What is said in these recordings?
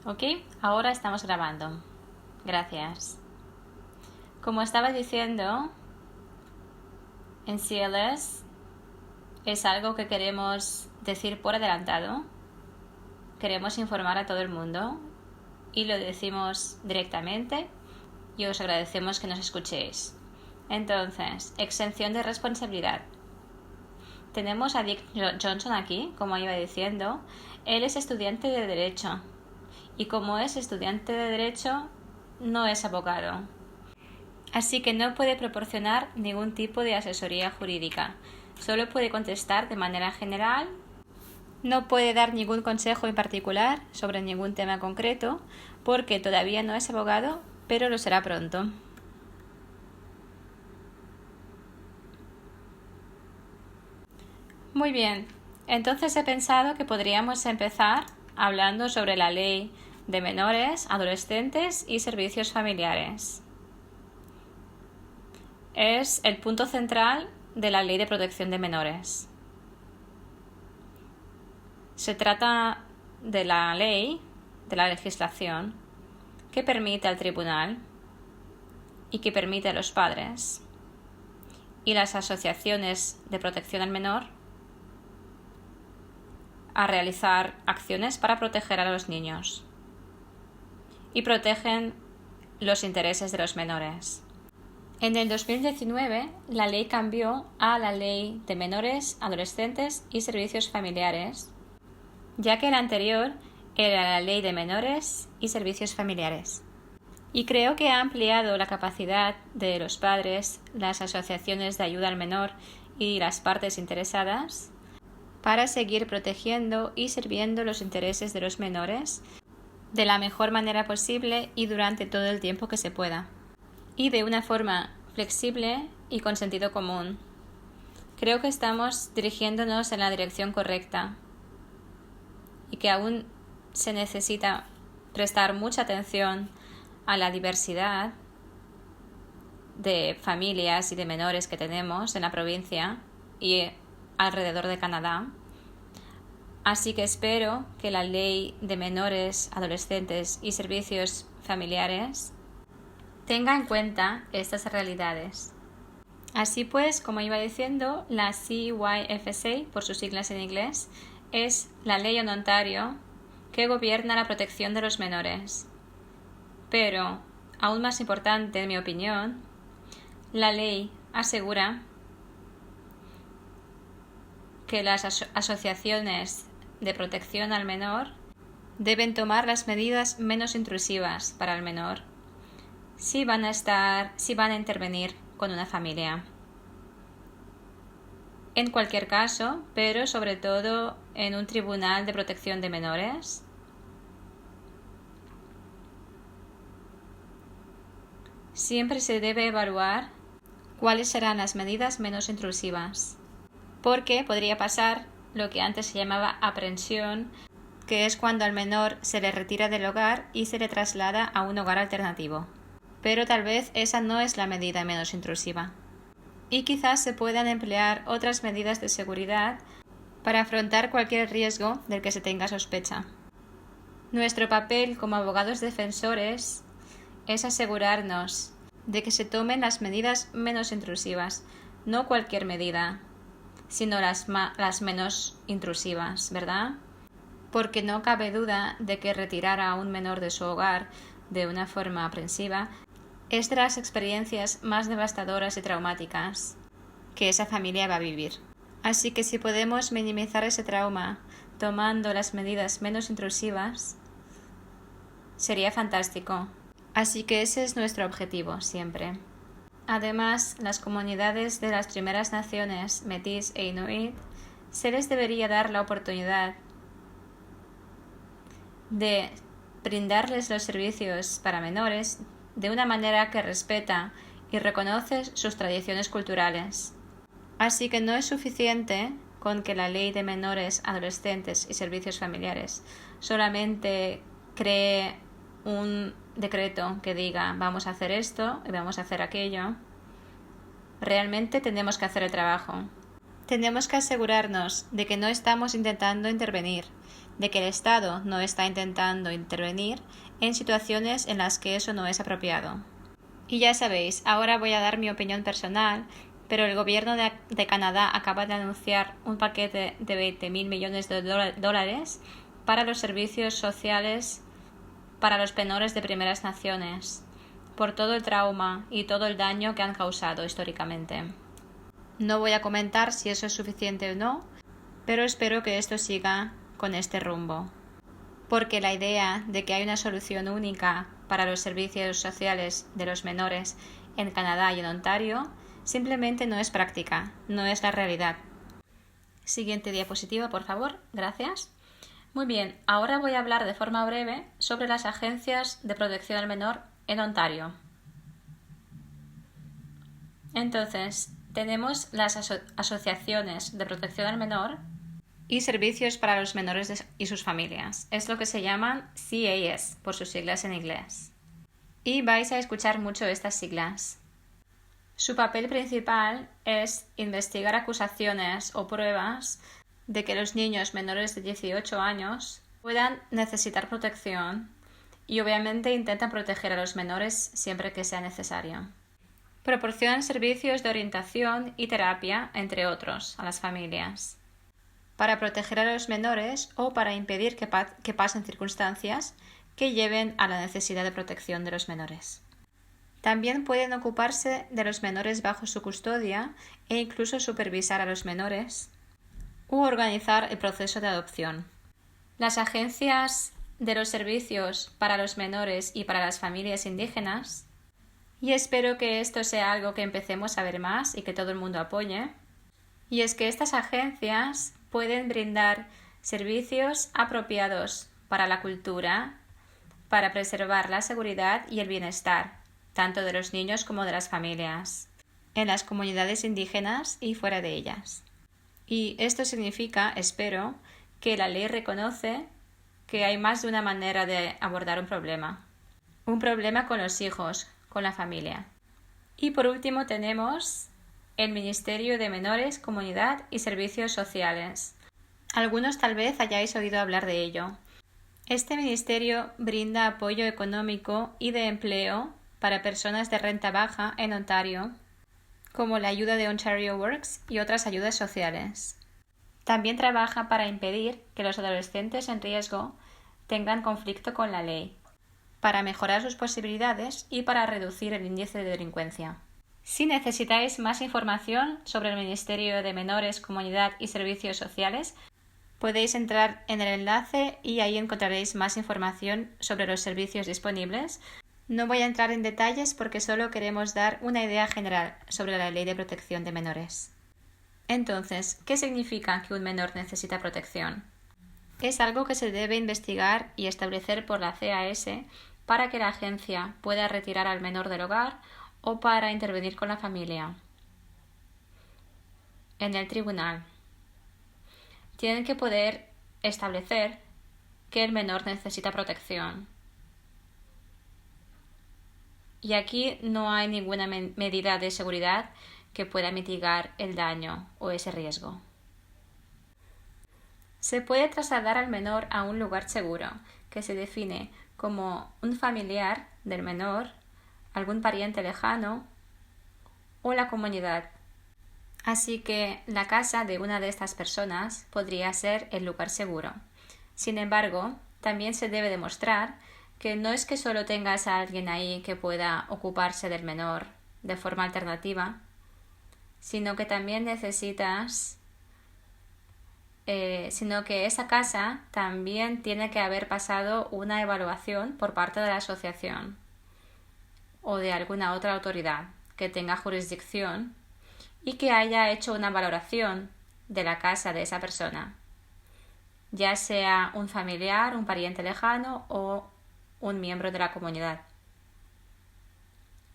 ¿Ok? Ahora estamos grabando. Gracias. Como estaba diciendo, en CLS es algo que queremos decir por adelantado. Queremos informar a todo el mundo y lo decimos directamente y os agradecemos que nos escuchéis. Entonces, exención de responsabilidad. Tenemos a Dick Johnson aquí, como iba diciendo. Él es estudiante de Derecho y como es estudiante de Derecho, no es abogado. Así que no puede proporcionar ningún tipo de asesoría jurídica. Solo puede contestar de manera general. No puede dar ningún consejo en particular sobre ningún tema concreto porque todavía no es abogado, pero lo será pronto. Muy bien, entonces he pensado que podríamos empezar hablando sobre la ley de menores, adolescentes y servicios familiares. Es el punto central de la ley de protección de menores. Se trata de la ley, de la legislación, que permite al tribunal y que permite a los padres y las asociaciones de protección al menor a realizar acciones para proteger a los niños y protegen los intereses de los menores. En el 2019, la ley cambió a la Ley de Menores, Adolescentes y Servicios Familiares, ya que la anterior era la Ley de Menores y Servicios Familiares. Y creo que ha ampliado la capacidad de los padres, las asociaciones de ayuda al menor y las partes interesadas para seguir protegiendo y sirviendo los intereses de los menores de la mejor manera posible y durante todo el tiempo que se pueda. Y de una forma flexible y con sentido común. Creo que estamos dirigiéndonos en la dirección correcta y que aún se necesita prestar mucha atención a la diversidad de familias y de menores que tenemos en la provincia y alrededor de Canadá. Así que espero que la ley de menores, adolescentes y servicios familiares tenga en cuenta estas realidades. Así pues, como iba diciendo, la CYFSA, por sus siglas en inglés, es la ley en Ontario que gobierna la protección de los menores. Pero, aún más importante en mi opinión, la ley asegura que las asociaciones de protección al menor deben tomar las medidas menos intrusivas para el menor si van a intervenir con una familia. En cualquier caso, pero sobre todo en un tribunal de protección de menores, siempre se debe evaluar cuáles serán las medidas menos intrusivas, porque podría pasar lo que antes se llamaba aprehensión, que es cuando al menor se le retira del hogar y se le traslada a un hogar alternativo. Pero tal vez esa no es la medida menos intrusiva. Y quizás se puedan emplear otras medidas de seguridad para afrontar cualquier riesgo del que se tenga sospecha. Nuestro papel como abogados defensores es asegurarnos de que se tomen las medidas menos intrusivas, no cualquier medida, sino las menos intrusivas, ¿verdad? Porque no cabe duda de que retirar a un menor de su hogar de una forma aprensiva es de las experiencias más devastadoras y traumáticas que esa familia va a vivir. Así que si podemos minimizar ese trauma tomando las medidas menos intrusivas, sería fantástico. Así que ese es nuestro objetivo siempre. Además, las comunidades de las primeras naciones, Métis e Inuit, se les debería dar la oportunidad de brindarles los servicios para menores de una manera que respeta y reconoce sus tradiciones culturales. Así que no es suficiente con que la ley de menores, adolescentes y servicios familiares solamente cree un decreto que diga vamos a hacer esto y vamos a hacer aquello. Realmente tenemos que hacer el trabajo. Tenemos que asegurarnos de que no estamos intentando intervenir, de que el Estado no está intentando intervenir en situaciones en las que eso no es apropiado. Y ya sabéis, ahora voy a dar mi opinión personal, pero el gobierno de Canadá acaba de anunciar un paquete de 20.000 millones de dólares para los servicios sociales para los menores de primeras naciones, por todo el trauma y todo el daño que han causado históricamente. No voy a comentar si eso es suficiente o no, pero espero que esto siga con este rumbo, porque la idea de que hay una solución única para los servicios sociales de los menores en Canadá y en Ontario simplemente no es práctica, no es la realidad. Siguiente diapositiva, por favor. Gracias. Muy bien, ahora voy a hablar de forma breve sobre las agencias de protección al menor en Ontario. Entonces, tenemos las asociaciones de protección al menor y servicios para los menores y sus familias. Es lo que se llaman CAS, por sus siglas en inglés. Y vais a escuchar mucho estas siglas. Su papel principal es investigar acusaciones o pruebas de que los niños menores de 18 años puedan necesitar protección y obviamente intentan proteger a los menores siempre que sea necesario. Proporcionan servicios de orientación y terapia, entre otros, a las familias, para proteger a los menores o para impedir que pasen circunstancias que lleven a la necesidad de protección de los menores. También pueden ocuparse de los menores bajo su custodia e incluso supervisar a los menores u organizar el proceso de adopción. Las agencias de los servicios para los menores y para las familias indígenas, y espero que esto sea algo que empecemos a ver más y que todo el mundo apoye, y es que estas agencias pueden brindar servicios apropiados para la cultura, para preservar la seguridad y el bienestar, tanto de los niños como de las familias, en las comunidades indígenas y fuera de ellas. Y esto significa, espero, que la ley reconoce que hay más de una manera de abordar un problema con los hijos, con la familia. Y por último tenemos el Ministerio de Menores, Comunidad y Servicios Sociales. Algunos tal vez hayáis oído hablar de ello. Este ministerio brinda apoyo económico y de empleo para personas de renta baja en Ontario, como la ayuda de Ontario Works y otras ayudas sociales. También trabaja para impedir que los adolescentes en riesgo tengan conflicto con la ley, para mejorar sus posibilidades y para reducir el índice de delincuencia. Si necesitáis más información sobre el Ministerio de Menores, Comunidad y Servicios Sociales, podéis entrar en el enlace y ahí encontraréis más información sobre los servicios disponibles. No voy a entrar en detalles porque solo queremos dar una idea general sobre la Ley de Protección de Menores. Entonces, ¿qué significa que un menor necesita protección? Es algo que se debe investigar y establecer por la CAS para que la agencia pueda retirar al menor del hogar o para intervenir con la familia. En el tribunal, tienen que poder establecer que el menor necesita protección. Y aquí no hay ninguna medida de seguridad que pueda mitigar el daño o ese riesgo. Se puede trasladar al menor a un lugar seguro, que se define como un familiar del menor, algún pariente lejano o la comunidad. Así que la casa de una de estas personas podría ser el lugar seguro. Sin embargo, también se debe demostrar que no es que solo tengas a alguien ahí que pueda ocuparse del menor de forma alternativa, sino que también sino que esa casa también tiene que haber pasado una evaluación por parte de la asociación o de alguna otra autoridad que tenga jurisdicción y que haya hecho una valoración de la casa de esa persona, ya sea un familiar, un pariente lejano o un miembro de la comunidad.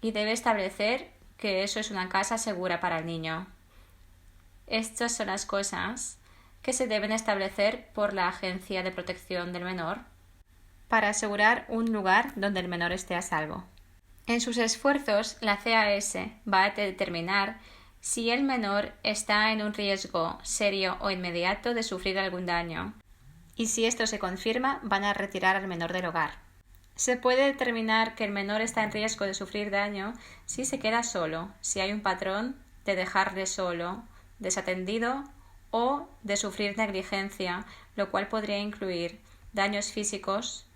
Y debe establecer que eso es una casa segura para el niño. Estas son las cosas que se deben establecer por la Agencia de Protección del Menor para asegurar un lugar donde el menor esté a salvo. En sus esfuerzos, la CAS va a determinar si el menor está en un riesgo serio o inmediato de sufrir algún daño y si esto se confirma, van a retirar al menor del hogar. Se puede determinar que el menor está en riesgo de sufrir daño si se queda solo, si hay un patrón de dejarle solo, desatendido o de sufrir negligencia, lo cual podría incluir daños físicos,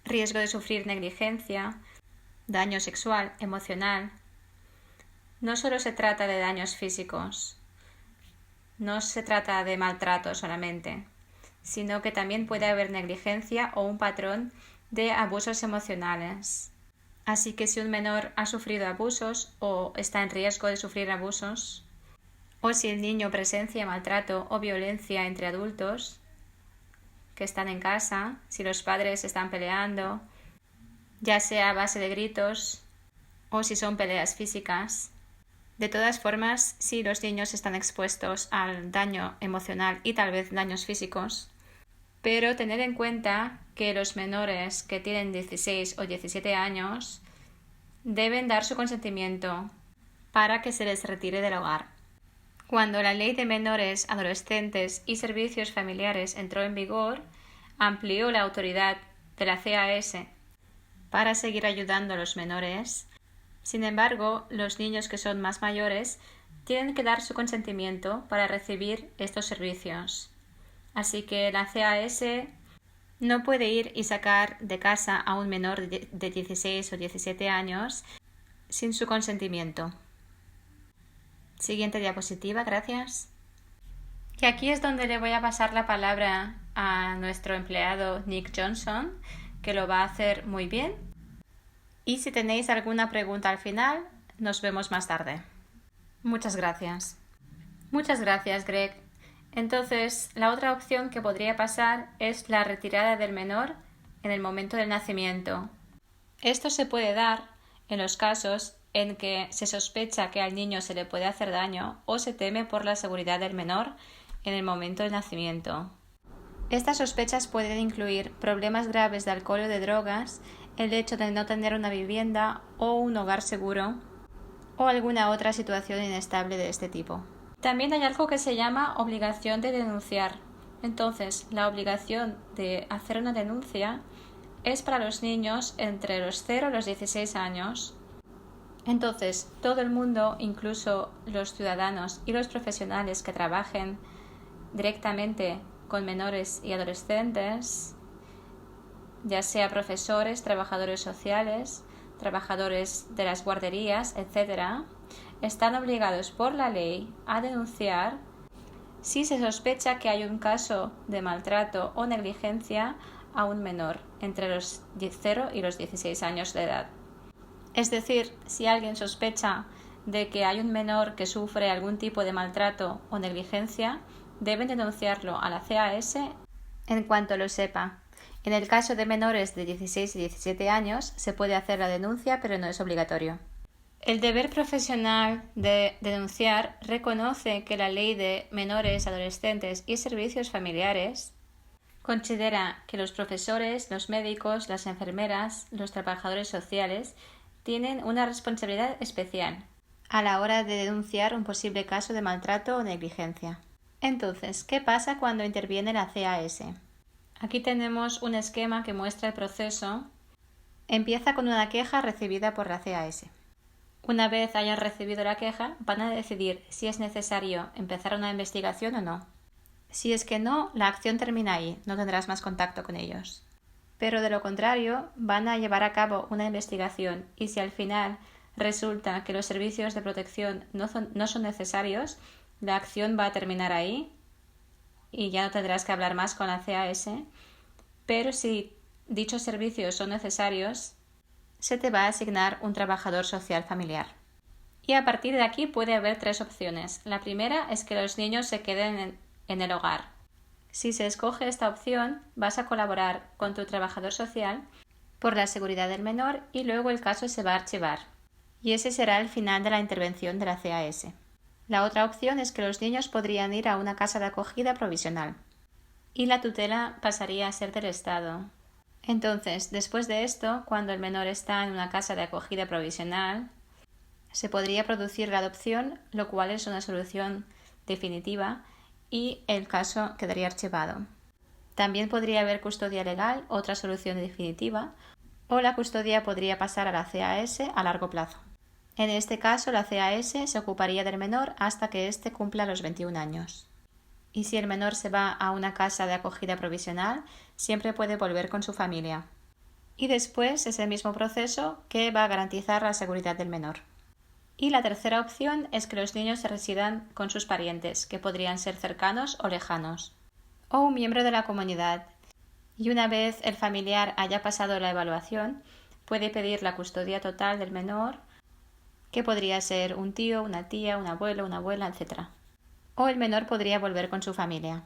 riesgo de sufrir negligencia, daño sexual, emocional. No solo se trata de daños físicos, no se trata de maltrato solamente, sino que también puede haber negligencia o un patrón de abusos emocionales. Así que si un menor ha sufrido abusos o está en riesgo de sufrir abusos, o si el niño presencia maltrato o violencia entre adultos que están en casa, si los padres están peleando, ya sea a base de gritos o si son peleas físicas. De todas formas, si los niños están expuestos al daño emocional y tal vez daños físicos, pero tener en cuenta que los menores que tienen 16 o 17 años deben dar su consentimiento para que se les retire del hogar. Cuando la Ley de Menores, Adolescentes y Servicios Familiares entró en vigor, amplió la autoridad de la CAS para seguir ayudando a los menores. Sin embargo, los niños que son más mayores tienen que dar su consentimiento para recibir estos servicios. Así que la CAS no puede ir y sacar de casa a un menor de 16 o 17 años sin su consentimiento. Siguiente diapositiva, gracias. Y aquí es donde le voy a pasar la palabra a nuestro empleado Nick Johnson, que lo va a hacer muy bien. Y si tenéis alguna pregunta al final, nos vemos más tarde. Muchas gracias. Muchas gracias, Greg. Entonces, la otra opción que podría pasar es la retirada del menor en el momento del nacimiento. Esto se puede dar en los casos en que se sospecha que al niño se le puede hacer daño o se teme por la seguridad del menor en el momento del nacimiento. Estas sospechas pueden incluir problemas graves de alcohol o de drogas, el hecho de no tener una vivienda o un hogar seguro o alguna otra situación inestable de este tipo. También hay algo que se llama obligación de denunciar. Entonces, la obligación de hacer una denuncia es para los niños entre los 0 y los 16 años. Entonces, todo el mundo, incluso los ciudadanos y los profesionales que trabajen directamente con menores y adolescentes, ya sea profesores, trabajadores sociales, trabajadores de las guarderías, etc., están obligados por la ley a denunciar si se sospecha que hay un caso de maltrato o negligencia a un menor entre los 0 y los 16 años de edad. Es decir, si alguien sospecha de que hay un menor que sufre algún tipo de maltrato o negligencia, deben denunciarlo a la CAS en cuanto lo sepa. En el caso de menores de 16 y 17 años se puede hacer la denuncia, pero no es obligatorio. El deber profesional de denunciar reconoce que la Ley de Menores, Adolescentes y Servicios Familiares considera que los profesores, los médicos, las enfermeras, los trabajadores sociales tienen una responsabilidad especial a la hora de denunciar un posible caso de maltrato o negligencia. Entonces, ¿qué pasa cuando interviene la CAS? Aquí tenemos un esquema que muestra el proceso. Empieza con una queja recibida por la CAS. Una vez hayan recibido la queja, van a decidir si es necesario empezar una investigación o no. Si es que no, la acción termina ahí, no tendrás más contacto con ellos. Pero de lo contrario, van a llevar a cabo una investigación y si al final resulta que los servicios de protección no son necesarios, la acción va a terminar ahí y ya no tendrás que hablar más con la CAS. Pero si dichos servicios son necesarios, se te va a asignar un trabajador social familiar. Y a partir de aquí puede haber 3 opciones. La primera es que los niños se queden en el hogar. Si se escoge esta opción, vas a colaborar con tu trabajador social por la seguridad del menor y luego el caso se va a archivar. Y ese será el final de la intervención de la CAS. La otra opción es que los niños podrían ir a una casa de acogida provisional y la tutela pasaría a ser del Estado. Entonces, después de esto, cuando el menor está en una casa de acogida provisional, se podría producir la adopción, lo cual es una solución definitiva y el caso quedaría archivado. También podría haber custodia legal, otra solución definitiva, o la custodia podría pasar a la CAS a largo plazo. En este caso, la CAS se ocuparía del menor hasta que éste cumpla los 21 años. Y si el menor se va a una casa de acogida provisional, siempre puede volver con su familia. Y después es el mismo proceso que va a garantizar la seguridad del menor. Y la tercera opción es que los niños se residan con sus parientes, que podrían ser cercanos o lejanos, o un miembro de la comunidad. Y una vez el familiar haya pasado la evaluación, puede pedir la custodia total del menor, que podría ser un tío, una tía, un abuelo, una abuela, etc. O el menor podría volver con su familia.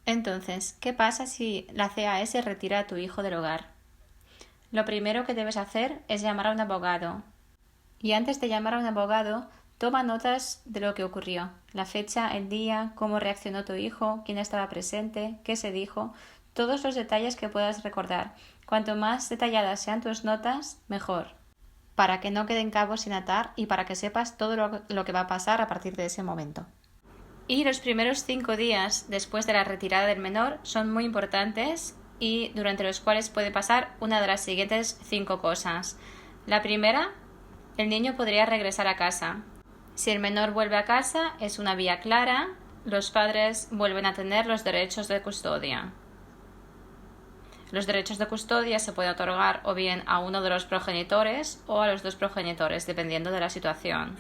Entonces, ¿qué pasa si la CAS retira a tu hijo del hogar? Lo primero que debes hacer es llamar a un abogado. Y antes de llamar a un abogado, toma notas de lo que ocurrió, la fecha, el día, cómo reaccionó tu hijo, quién estaba presente, qué se dijo, todos los detalles que puedas recordar. Cuanto más detalladas sean tus notas, mejor, para que no queden cabos sin atar y para que sepas todo lo que va a pasar a partir de ese momento. Y los primeros 5 días después de la retirada del menor son muy importantes y durante los cuales puede pasar una de las siguientes 5 cosas. La primera, el niño podría regresar a casa. Si el menor vuelve a casa, es una vía clara, los padres vuelven a tener los derechos de custodia. Los derechos de custodia se pueden otorgar o bien a uno de los progenitores o a los 2 progenitores, dependiendo de la situación.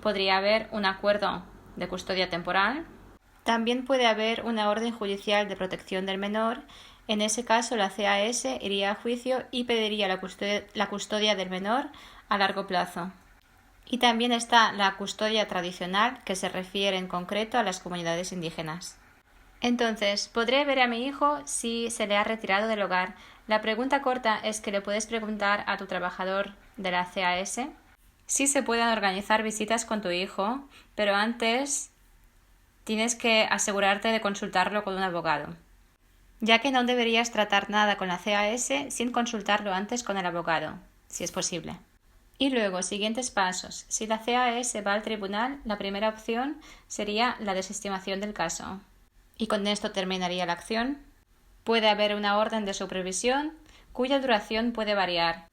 Podría haber un acuerdo de custodia temporal. También puede haber una orden judicial de protección del menor. En ese caso, la CAS iría a juicio y pediría la custodia del menor a largo plazo. Y también está la custodia tradicional, que se refiere en concreto a las comunidades indígenas. Entonces, ¿podré ver a mi hijo si se le ha retirado del hogar? La pregunta corta es que le puedes preguntar a tu trabajador de la CAS si se pueden organizar visitas con tu hijo, pero antes tienes que asegurarte de consultarlo con un abogado, ya que no deberías tratar nada con la CAS sin consultarlo antes con el abogado, si es posible. Y luego, siguientes pasos. Si la CAS va al tribunal, la primera opción sería la desestimación del caso. Y con esto terminaría la acción. Puede haber una orden de supervisión, cuya duración puede variar.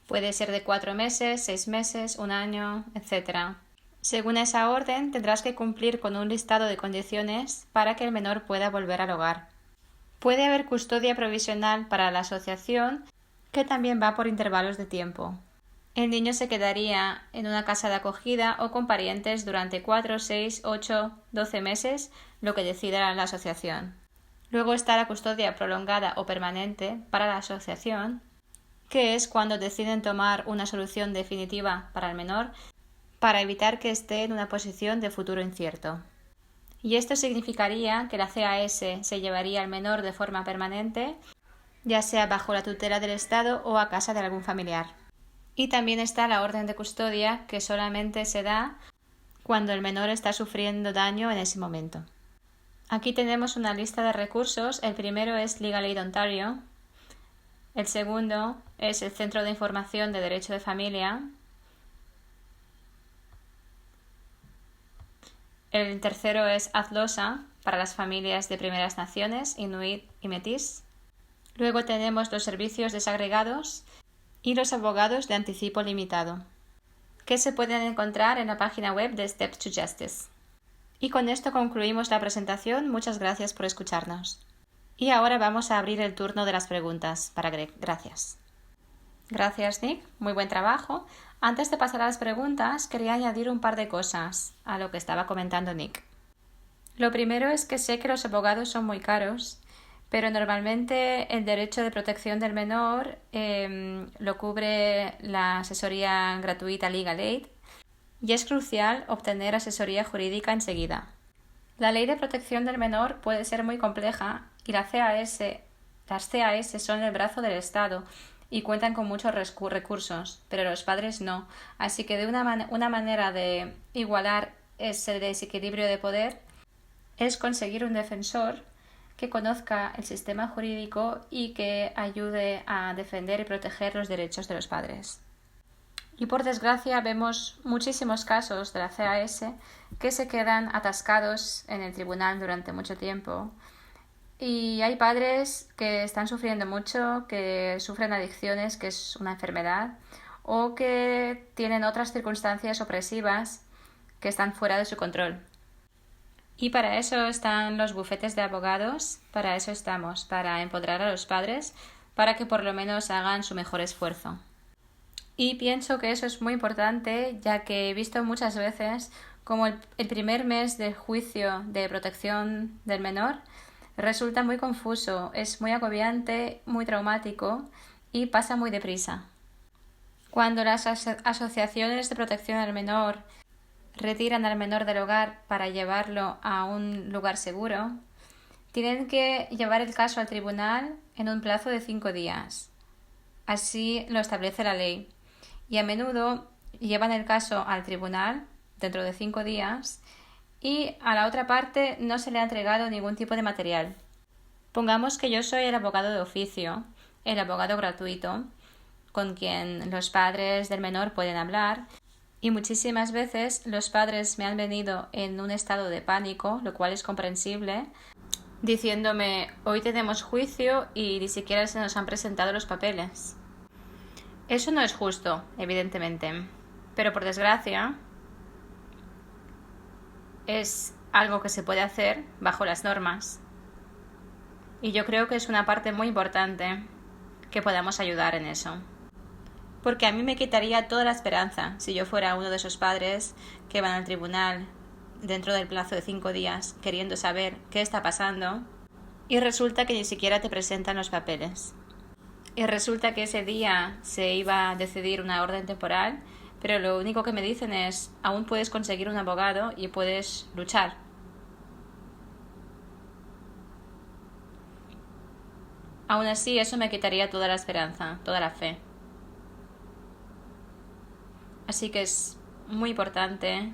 Puede ser de 4 meses, 6 meses, 1 año, etc. Según esa orden, tendrás que cumplir con un listado de condiciones para que el menor pueda volver al hogar. Puede haber custodia provisional para la asociación, que también va por intervalos de tiempo. El niño se quedaría en una casa de acogida o con parientes durante 4, 6, 8, 12 meses, lo que decida la asociación. Luego está la custodia prolongada o permanente para la asociación, que es cuando deciden tomar una solución definitiva para el menor para evitar que esté en una posición de futuro incierto. Y esto significaría que la CAS se llevaría al menor de forma permanente, ya sea bajo la tutela del Estado o a casa de algún familiar. Y también está la orden de custodia, que solamente se da cuando el menor está sufriendo daño en ese momento. Aquí tenemos una lista de recursos. El primero es Legal Aid Ontario. El segundo es el Centro de Información de Derecho de Familia. El tercero es AZLOSA, para las familias de primeras naciones, Inuit y Métis. Luego tenemos los servicios desagregados y los abogados de anticipo limitado, que se pueden encontrar en la página web de Steps to Justice. Y con esto concluimos la presentación. Muchas gracias por escucharnos. Y ahora vamos a abrir el turno de las preguntas para Greg. Gracias. Gracias, Nick. Muy buen trabajo. Antes de pasar a las preguntas, quería añadir un par de cosas a lo que estaba comentando Nick. Lo primero es que sé que los abogados son muy caros, pero normalmente el derecho de protección del menor lo cubre la asesoría gratuita Legal Aid y es crucial obtener asesoría jurídica enseguida. La ley de protección del menor puede ser muy compleja y las CAS son el brazo del Estado y cuentan con muchos recursos, pero los padres no. Así que de una manera de igualar ese desequilibrio de poder es conseguir un defensor que conozca el sistema jurídico y que ayude a defender y proteger los derechos de los padres. Y por desgracia vemos muchísimos casos de la CAS que se quedan atascados en el tribunal durante mucho tiempo Y hay padres que están sufriendo mucho, que sufren adicciones, que es una enfermedad, o que tienen otras circunstancias opresivas que están fuera de su control. Y para eso están los bufetes de abogados, para eso estamos, para empoderar a los padres, para que por lo menos hagan su mejor esfuerzo. Y pienso que eso es muy importante, ya que he visto muchas veces como el primer mes del juicio de protección del menor resulta muy confuso, es muy agobiante, muy traumático y pasa muy deprisa. Cuando las asociaciones de protección al menor retiran al menor del hogar para llevarlo a un lugar seguro, tienen que llevar el caso al tribunal en un plazo de 5 días. Así lo establece la ley. Y a menudo llevan el caso al tribunal dentro de 5 días y a la otra parte no se le ha entregado ningún tipo de material. Pongamos que yo soy el abogado de oficio, el abogado gratuito, con quien los padres del menor pueden hablar, y muchísimas veces los padres me han venido en un estado de pánico, lo cual es comprensible, diciéndome: hoy tenemos juicio y ni siquiera se nos han presentado los papeles. Eso no es justo, evidentemente, pero por desgracia es algo que se puede hacer bajo las normas. Y yo creo que es una parte muy importante que podamos ayudar en eso. Porque a mí me quitaría toda la esperanza si yo fuera uno de esos padres que van al tribunal dentro del plazo de 5 días queriendo saber qué está pasando y resulta que ni siquiera te presentan los papeles. Y resulta que ese día se iba a decidir una orden temporal, pero lo único que me dicen es: aún puedes conseguir un abogado y puedes luchar. Aún así, eso me quitaría toda la esperanza, toda la fe. Así que es muy importante,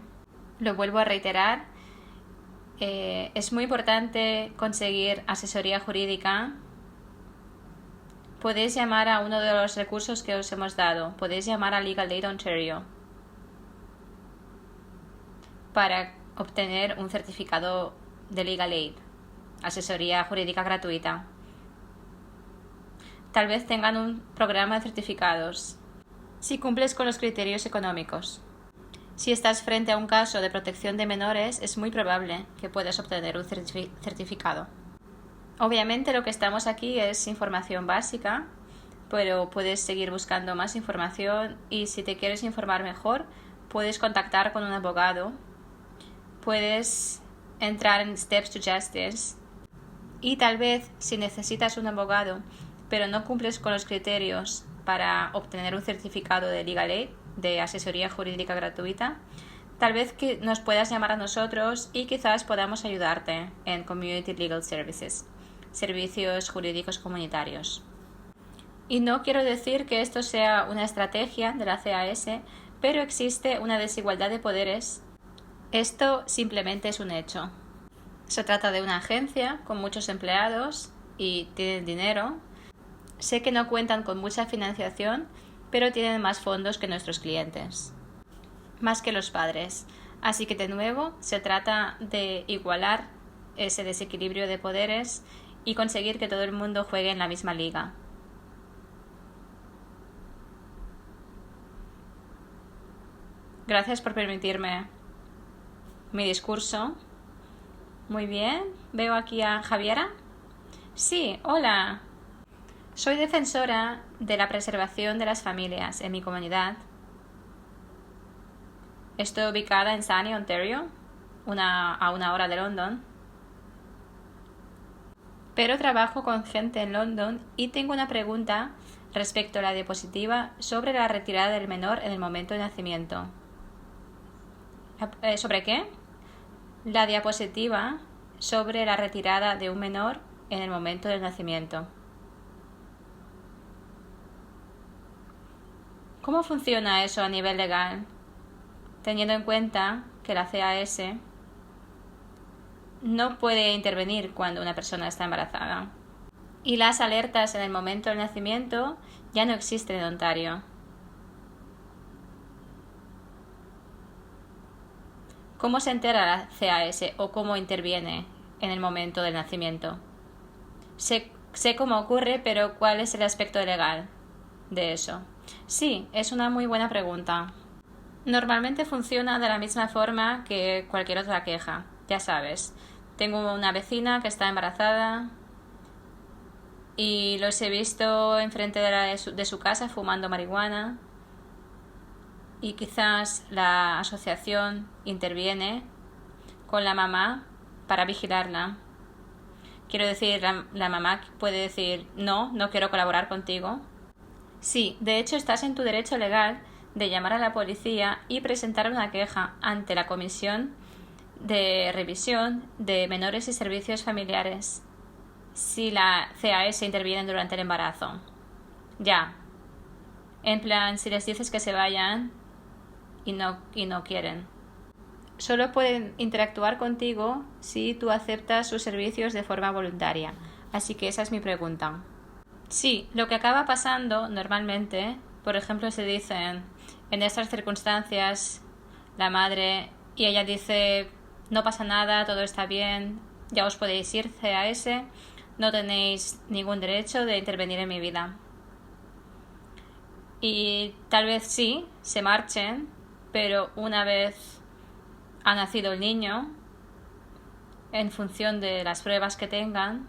lo vuelvo a reiterar, es muy importante conseguir asesoría jurídica. Podéis llamar a uno de los recursos que os hemos dado. Podéis llamar a Legal Aid Ontario para obtener un certificado de Legal Aid, asesoría jurídica gratuita. Tal vez tengan un programa de certificados si cumples con los criterios económicos. Si estás frente a un caso de protección de menores, es muy probable que puedas obtener un certificado. Obviamente lo que estamos aquí es información básica, pero puedes seguir buscando más información y si te quieres informar mejor, puedes contactar con un abogado, puedes entrar en Steps to Justice y tal vez si necesitas un abogado pero no cumples con los criterios para obtener un certificado de Legal Aid, de asesoría jurídica gratuita, tal vez que nos puedas llamar a nosotros y quizás podamos ayudarte en Community Legal Services, servicios jurídicos comunitarios. Y no quiero decir que esto sea una estrategia de la CAS, pero existe una desigualdad de poderes. Esto simplemente es un hecho. Se trata de una agencia con muchos empleados y tienen dinero. Sé que no cuentan con mucha financiación, pero tienen más fondos que nuestros clientes, más que los padres. Así que de nuevo se trata de igualar ese desequilibrio de poderes y conseguir que todo el mundo juegue en la misma liga. Gracias por permitirme mi discurso. Muy bien, veo aquí a Javiera. Sí, hola. Soy defensora de la preservación de las familias en mi comunidad. Estoy ubicada en Sarnia, Ontario, a una hora de London. Pero trabajo con gente en London y tengo una pregunta respecto a la diapositiva sobre la retirada del menor en el momento de nacimiento. ¿Sobre qué? La diapositiva sobre la retirada de un menor en el momento del nacimiento. ¿Cómo funciona eso a nivel legal? Teniendo en cuenta que la CAS no puede intervenir cuando una persona está embarazada. Y las alertas en el momento del nacimiento ya no existen en Ontario. ¿Cómo se entera la CAS o cómo interviene en el momento del nacimiento? Sé cómo ocurre, pero ¿cuál es el aspecto legal de eso? Sí, es una muy buena pregunta. Normalmente funciona de la misma forma que cualquier otra queja. Ya sabes, tengo una vecina que está embarazada y los he visto enfrente de su casa fumando marihuana y quizás la asociación interviene con la mamá para vigilarla. Quiero decir, la mamá puede decir, no quiero colaborar contigo. Sí, de hecho estás en tu derecho legal de llamar a la policía y presentar una queja ante la Comisión de Revisión de Menores y Servicios Familiares si la CAS interviene durante el embarazo. Ya. En plan, si les dices que se vayan y no quieren. Solo pueden interactuar contigo si tú aceptas sus servicios de forma voluntaria. Así que esa es mi pregunta. Sí, lo que acaba pasando normalmente, por ejemplo, se dicen en estas circunstancias la madre y ella dice no pasa nada, todo está bien, ya os podéis ir CAS, no tenéis ningún derecho de intervenir en mi vida. Y tal vez sí, se marchen, pero una vez ha nacido el niño, en función de las pruebas que tengan,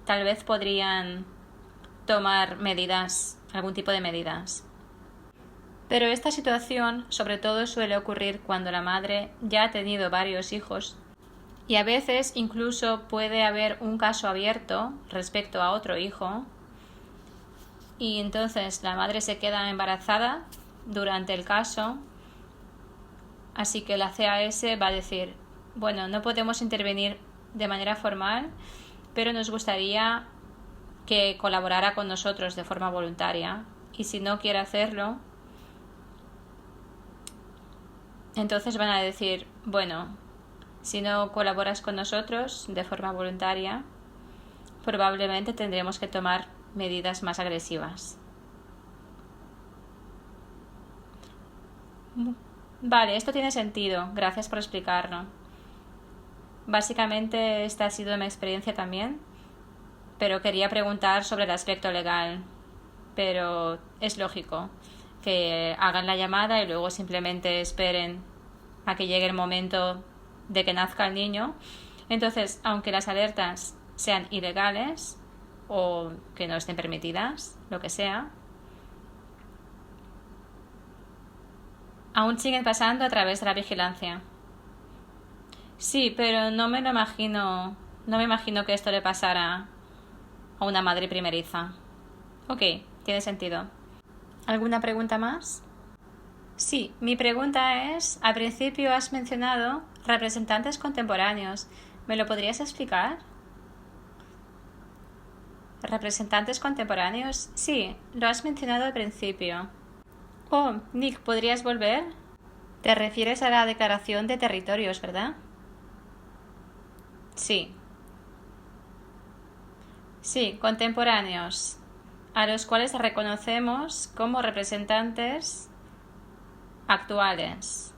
tal vez podrían tomar medidas, algún tipo de medidas. Pero esta situación sobre todo suele ocurrir cuando la madre ya ha tenido varios hijos y a veces incluso puede haber un caso abierto respecto a otro hijo y entonces la madre se queda embarazada durante el caso, así que la CAS va a decir, bueno, no podemos intervenir de manera formal, pero nos gustaría que colaborara con nosotros de forma voluntaria y si no quiere hacerlo, entonces van a decir, bueno, si no colaboras con nosotros de forma voluntaria, probablemente tendremos que tomar medidas más agresivas. Vale, esto tiene sentido. Gracias por explicarlo. Básicamente esta ha sido mi experiencia también, pero quería preguntar sobre el aspecto legal. Pero es lógico que hagan la llamada y luego simplemente esperen a que llegue el momento de que nazca el niño. Entonces, aunque las alertas sean ilegales o que no estén permitidas, lo que sea, aún siguen pasando a través de la vigilancia. Sí, pero no me imagino que esto le pasara a una madre primeriza. Ok, tiene sentido. ¿Alguna pregunta más? Sí, mi pregunta es, al principio has mencionado representantes contemporáneos. ¿Me lo podrías explicar? ¿Representantes contemporáneos? Sí, lo has mencionado al principio. Oh, Nick, ¿podrías volver? Te refieres a la declaración de territorios, ¿verdad? Sí. Sí, contemporáneos, a los cuales reconocemos como representantes actuales.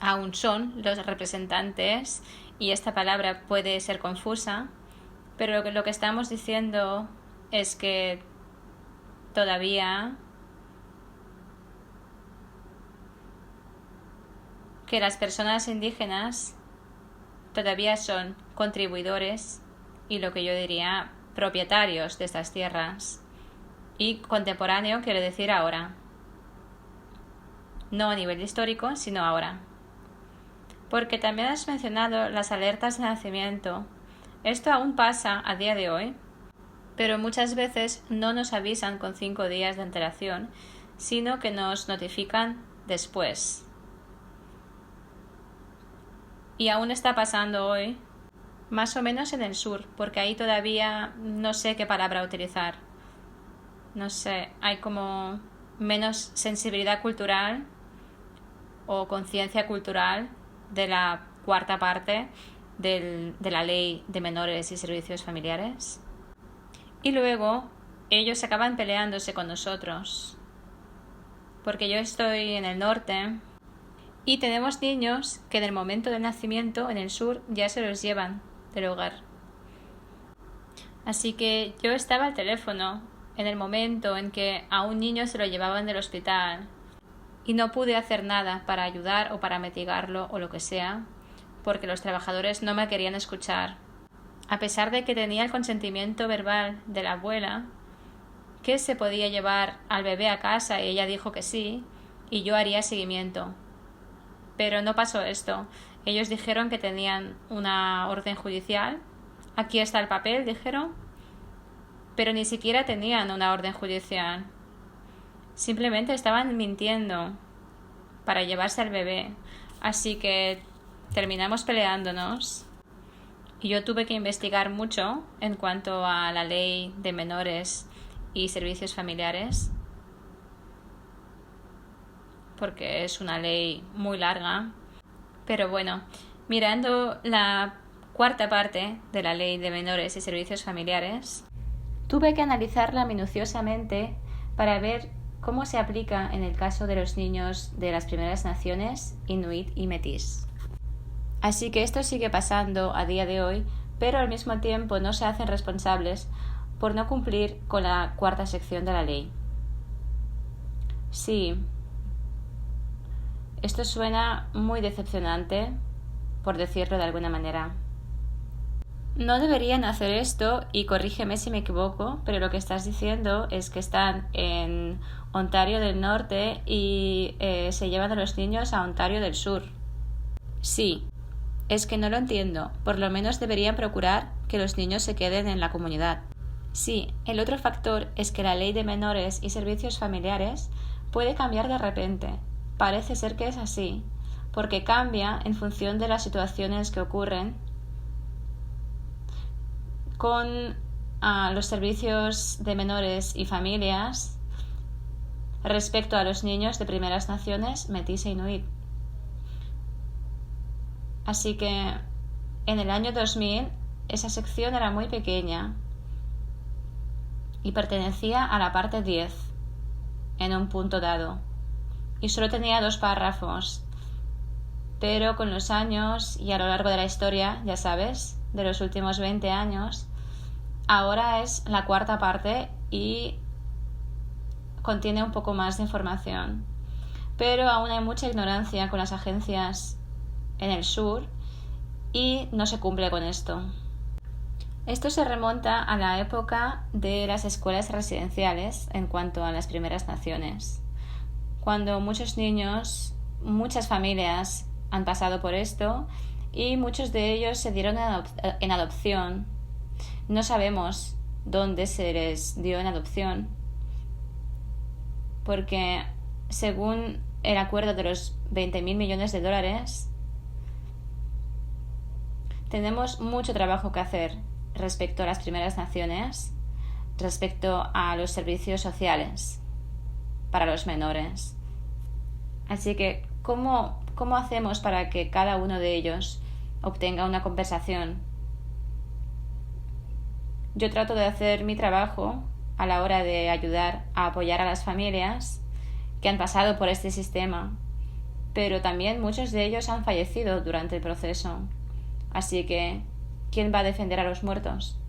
Aún son los representantes, y esta palabra puede ser confusa, pero lo que estamos diciendo es que todavía que las personas indígenas todavía son contribuidores y lo que yo diría propietarios de estas tierras. Y contemporáneo quiere decir ahora. No a nivel histórico, sino ahora. Porque también has mencionado las alertas de nacimiento. Esto aún pasa a día de hoy, pero muchas veces no nos avisan con 5 días de antelación, sino que nos notifican después. Y aún está pasando hoy, más o menos en el sur, porque ahí todavía no sé qué palabra utilizar. No sé, hay como menos sensibilidad cultural o conciencia cultural de la cuarta parte de la ley de menores y servicios familiares. Y luego ellos acaban peleándose con nosotros, porque yo estoy en el norte Y tenemos niños que en el momento del nacimiento en el sur ya se los llevan del hogar. Así que yo estaba al teléfono en el momento en que a un niño se lo llevaban del hospital y no pude hacer nada para ayudar o para mitigarlo o lo que sea, porque los trabajadores no me querían escuchar. A pesar de que tenía el consentimiento verbal de la abuela, que se podía llevar al bebé a casa y ella dijo que sí, y yo haría seguimiento. Pero no pasó esto. Ellos dijeron que tenían una orden judicial. Aquí está el papel, dijeron. Pero ni siquiera tenían una orden judicial. Simplemente estaban mintiendo para llevarse al bebé. Así que terminamos peleándonos. Y yo tuve que investigar mucho en cuanto a la ley de menores y servicios familiares, porque es una ley muy larga. Pero bueno, mirando la cuarta parte de la ley de menores y servicios familiares, tuve que analizarla minuciosamente para ver cómo se aplica en el caso de los niños de las primeras naciones, inuit y metís. Así que esto sigue pasando a día de hoy, pero al mismo tiempo no se hacen responsables por no cumplir con la cuarta sección de la ley. Sí, esto suena muy decepcionante, por decirlo de alguna manera. No deberían hacer esto, y corrígeme si me equivoco, pero lo que estás diciendo es que están en Ontario del Norte y se llevan a los niños a Ontario del Sur. Sí, es que no lo entiendo. Por lo menos deberían procurar que los niños se queden en la comunidad. Sí, el otro factor es que la ley de menores y servicios familiares puede cambiar de repente. Parece ser que es así, porque cambia en función de las situaciones que ocurren con los servicios de menores y familias respecto a los niños de primeras naciones, metís e inuit. Así que en el año 2000 esa sección era muy pequeña y pertenecía a la parte 10 en un punto dado. Y solo tenía 2 párrafos, pero con los años y a lo largo de la historia, ya sabes, de los últimos 20 años, ahora es la cuarta parte y contiene un poco más de información. Pero aún hay mucha ignorancia con las agencias en el sur y no se cumple con esto. Esto se remonta a la época de las escuelas residenciales en cuanto a las primeras naciones, cuando muchos niños, muchas familias han pasado por esto y muchos de ellos se dieron en adopción. No sabemos dónde se les dio en adopción, porque según el acuerdo de los 20.000 millones de dólares, tenemos mucho trabajo que hacer respecto a las primeras naciones, respecto a los servicios sociales para los menores. Así que, ¿cómo hacemos para que cada uno de ellos obtenga una compensación? Yo trato de hacer mi trabajo a la hora de ayudar a apoyar a las familias que han pasado por este sistema, pero también muchos de ellos han fallecido durante el proceso. Así que, ¿quién va a defender a los muertos?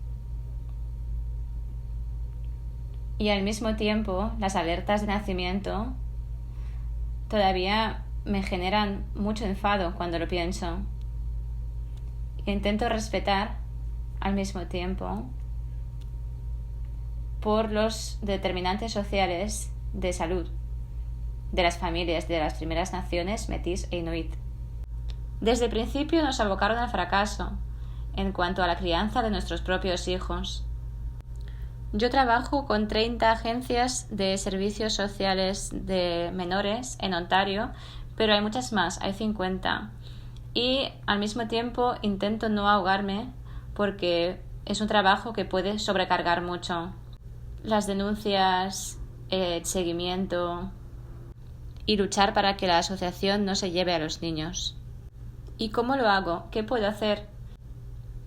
Y al mismo tiempo, las alertas de nacimiento todavía me generan mucho enfado cuando lo pienso. Intento respetar al mismo tiempo por los determinantes sociales de salud de las familias de las primeras naciones metís e inuit. Desde el principio nos abocaron al fracaso en cuanto a la crianza de nuestros propios hijos. Yo trabajo con 30 agencias de servicios sociales de menores en Ontario, pero hay muchas más, hay 50. Y al mismo tiempo intento no ahogarme porque es un trabajo que puede sobrecargar mucho. Las denuncias, el seguimiento y luchar para que la asociación no se lleve a los niños. ¿Y cómo lo hago? ¿Qué puedo hacer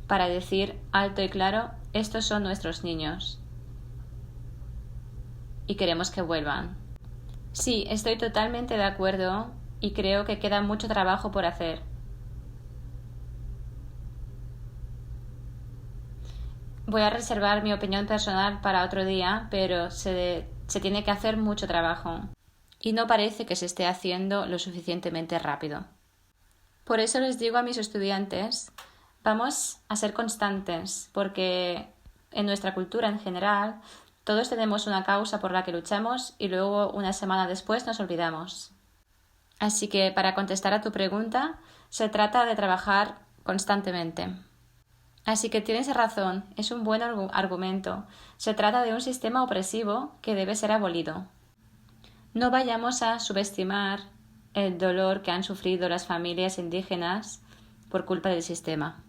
para decir alto y claro, estos son nuestros niños y queremos que vuelvan? Sí, estoy totalmente de acuerdo y creo que queda mucho trabajo por hacer. Voy a reservar mi opinión personal para otro día, pero se tiene que hacer mucho trabajo y no parece que se esté haciendo lo suficientemente rápido. Por eso les digo a mis estudiantes, vamos a ser constantes, porque en nuestra cultura en general todos tenemos una causa por la que luchamos y luego una semana después nos olvidamos. Así que para contestar a tu pregunta, se trata de trabajar constantemente. Así que tienes razón, es un buen argumento. Se trata de un sistema opresivo que debe ser abolido. No vayamos a subestimar el dolor que han sufrido las familias indígenas por culpa del sistema.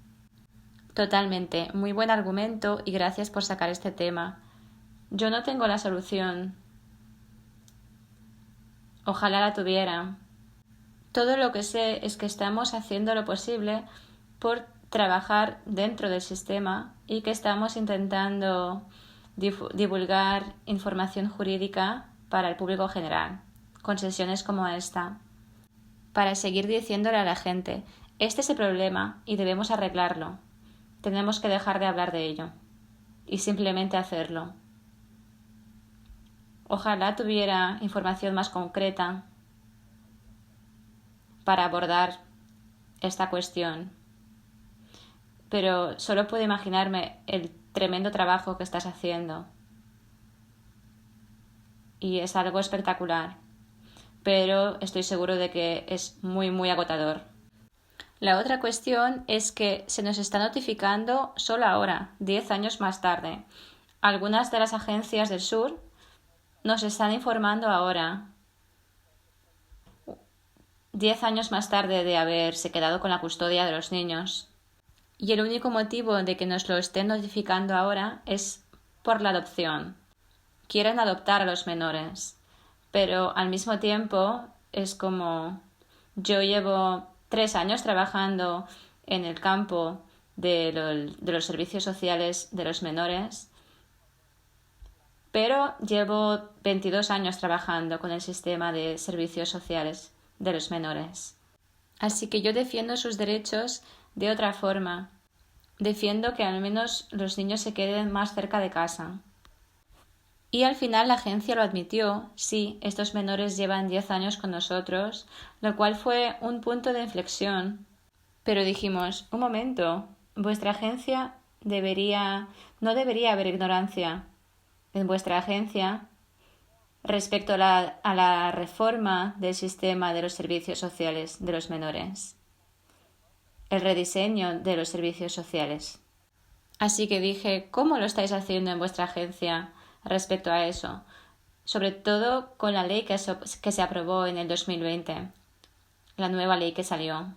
Totalmente, muy buen argumento y gracias por sacar este tema. Yo no tengo la solución. Ojalá la tuviera. Todo lo que sé es que estamos haciendo lo posible por trabajar dentro del sistema y que estamos intentando divulgar información jurídica para el público general, con sesiones como esta, para seguir diciéndole a la gente, este es el problema y debemos arreglarlo. Tenemos que dejar de hablar de ello y simplemente hacerlo. Ojalá tuviera información más concreta para abordar esta cuestión. Pero solo puedo imaginarme el tremendo trabajo que estás haciendo. Y es algo espectacular. Pero estoy seguro de que es muy, muy agotador. La otra cuestión es que se nos está notificando solo ahora, 10 años más tarde. Algunas de las agencias del sur nos están informando ahora, 10 años más tarde de haberse quedado con la custodia de los niños. Y el único motivo de que nos lo estén notificando ahora es por la adopción. Quieren adoptar a los menores, pero al mismo tiempo es como yo llevo 3 años trabajando en el campo de los servicios sociales de los menores, pero llevo 22 años trabajando con el sistema de servicios sociales de los menores. Así que yo defiendo sus derechos de otra forma. Defiendo que al menos los niños se queden más cerca de casa. Y al final la agencia lo admitió, sí, estos menores llevan 10 años con nosotros, lo cual fue un punto de inflexión. Pero dijimos, un momento, vuestra agencia no debería haber ignorancia. En vuestra agencia, respecto a la reforma del sistema de los servicios sociales de los menores, el rediseño de los servicios sociales. Así que dije, ¿cómo lo estáis haciendo en vuestra agencia respecto a eso? Sobre todo con la ley que se aprobó en el 2020, la nueva ley que salió.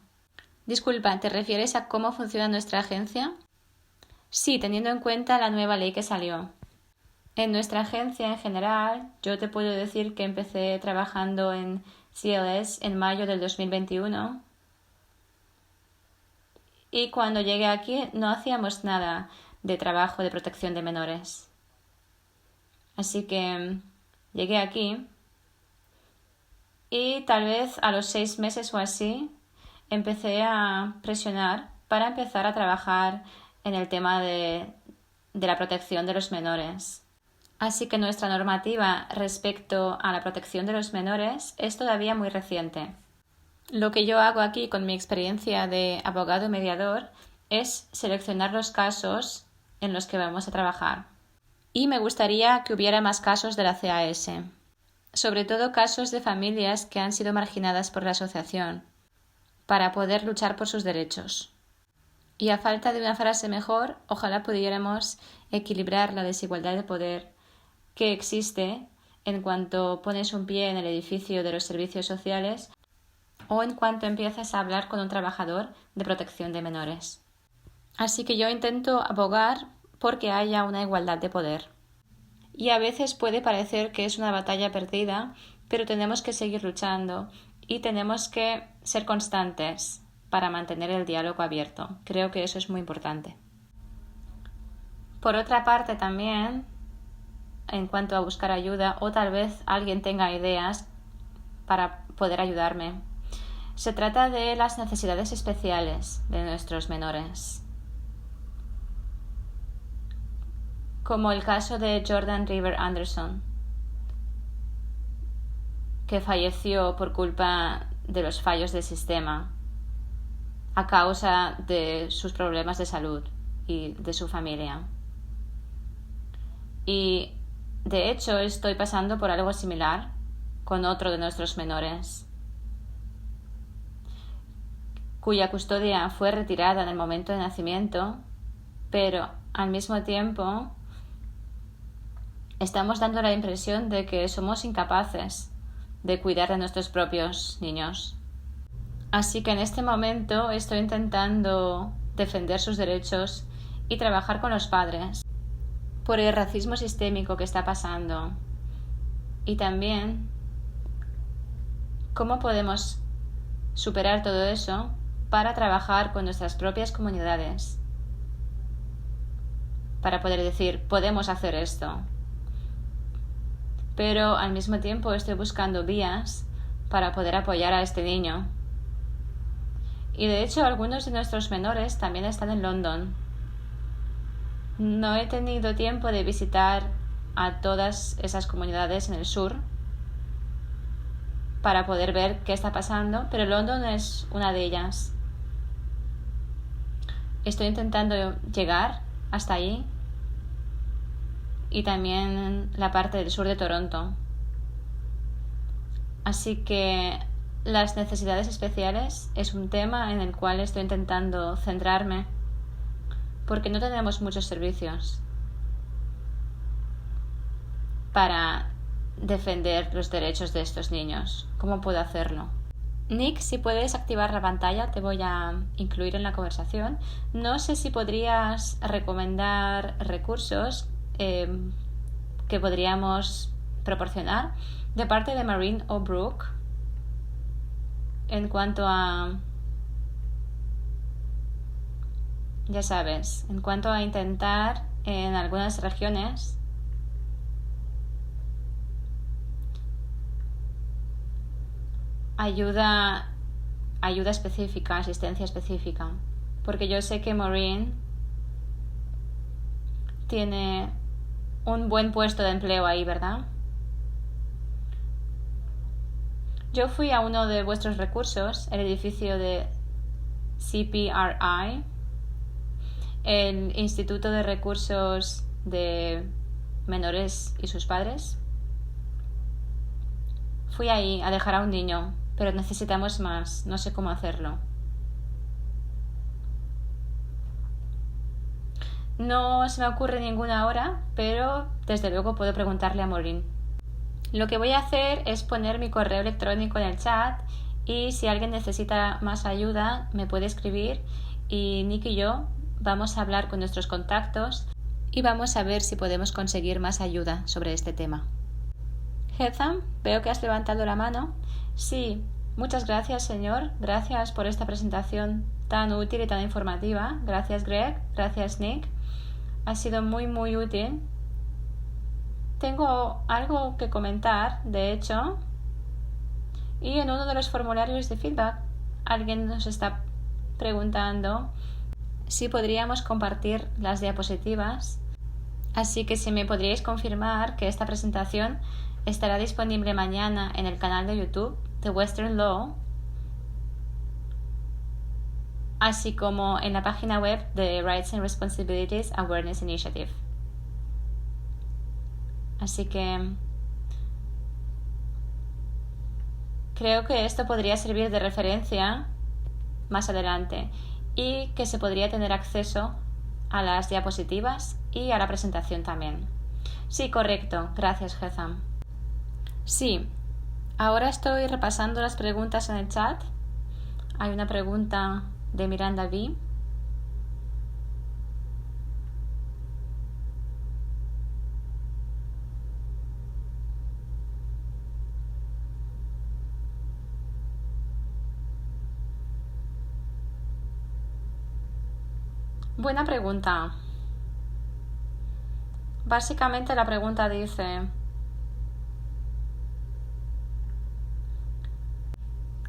Disculpa, ¿te refieres a cómo funciona nuestra agencia? Sí, teniendo en cuenta la nueva ley que salió. En nuestra agencia en general, yo te puedo decir que empecé trabajando en CLS en mayo del 2021 y cuando llegué aquí no hacíamos nada de trabajo de protección de menores. Así que llegué aquí y tal vez a los 6 meses o así empecé a presionar para empezar a trabajar en el tema de la protección de los menores. Así que nuestra normativa respecto a la protección de los menores es todavía muy reciente. Lo que yo hago aquí con mi experiencia de abogado mediador es seleccionar los casos en los que vamos a trabajar. Y me gustaría que hubiera más casos de la CAS, sobre todo casos de familias que han sido marginadas por la asociación, para poder luchar por sus derechos. Y a falta de una frase mejor, ojalá pudiéramos equilibrar la desigualdad de poder que existe en cuanto pones un pie en el edificio de los servicios sociales o en cuanto empiezas a hablar con un trabajador de protección de menores. Así que yo intento abogar porque haya una igualdad de poder. Y a veces puede parecer que es una batalla perdida, pero tenemos que seguir luchando y tenemos que ser constantes para mantener el diálogo abierto. Creo que eso es muy importante. Por otra parte también, en cuanto a buscar ayuda, o tal vez alguien tenga ideas para poder ayudarme. Se trata de las necesidades especiales de nuestros menores, como el caso de Jordan River Anderson, que falleció por culpa de los fallos del sistema a causa de sus problemas de salud y de su familia. Y de hecho estoy pasando por algo similar con otro de nuestros menores, cuya custodia fue retirada en el momento de nacimiento, pero al mismo tiempo estamos dando la impresión de que somos incapaces de cuidar de nuestros propios niños. Así que en este momento estoy intentando defender sus derechos y trabajar con los padres por el racismo sistémico que está pasando, y también cómo podemos superar todo eso para trabajar con nuestras propias comunidades, para poder decir, podemos hacer esto. Pero al mismo tiempo estoy buscando vías para poder apoyar a este niño. Y de hecho algunos de nuestros menores también están en London. No he tenido tiempo de visitar a todas esas comunidades en el sur para poder ver qué está pasando, pero London es una de ellas. Estoy intentando llegar hasta allí y también la parte del sur de Toronto. Así que las necesidades especiales es un tema en el cual estoy intentando centrarme, porque no tenemos muchos servicios para defender los derechos de estos niños. ¿Cómo puedo hacerlo? Nick, si puedes activar la pantalla, te voy a incluir en la conversación. No sé si podrías recomendar recursos que podríamos proporcionar de parte de Maureen O'Brooke en cuanto a, ya sabes, en cuanto a intentar en algunas regiones ayuda específica, asistencia específica, porque yo sé que Maureen tiene un buen puesto de empleo ahí, ¿verdad? Yo fui a uno de vuestros recursos, el edificio de CPRI, el Instituto de Recursos de Menores y sus Padres. Fui ahí a dejar a un niño, pero necesitamos más, no sé cómo hacerlo. No se me ocurre ninguna hora, pero desde luego puedo preguntarle a Maureen. Lo que voy a hacer es poner mi correo electrónico en el chat y si alguien necesita más ayuda me puede escribir y Nick y yo vamos a hablar con nuestros contactos y vamos a ver si podemos conseguir más ayuda sobre este tema. Heatham, veo que has levantado la mano. Sí, muchas gracias, señor. Gracias por esta presentación tan útil y tan informativa. Gracias, Greg. Gracias, Nick. Ha sido muy, muy útil. Tengo algo que comentar, de hecho, y en uno de los formularios de feedback alguien nos está preguntando si podríamos compartir las diapositivas. Así que si me podríais confirmar que esta presentación estará disponible mañana en el canal de YouTube de Western Law, así como en la página web de Rights and Responsibilities Awareness Initiative. Así que creo que esto podría servir de referencia más adelante y que se podría tener acceso a las diapositivas y a la presentación también. Sí, correcto. Gracias, Heatham. Sí, ahora estoy repasando las preguntas en el chat. Hay una pregunta de Miranda B. Buena pregunta. Básicamente la pregunta dice: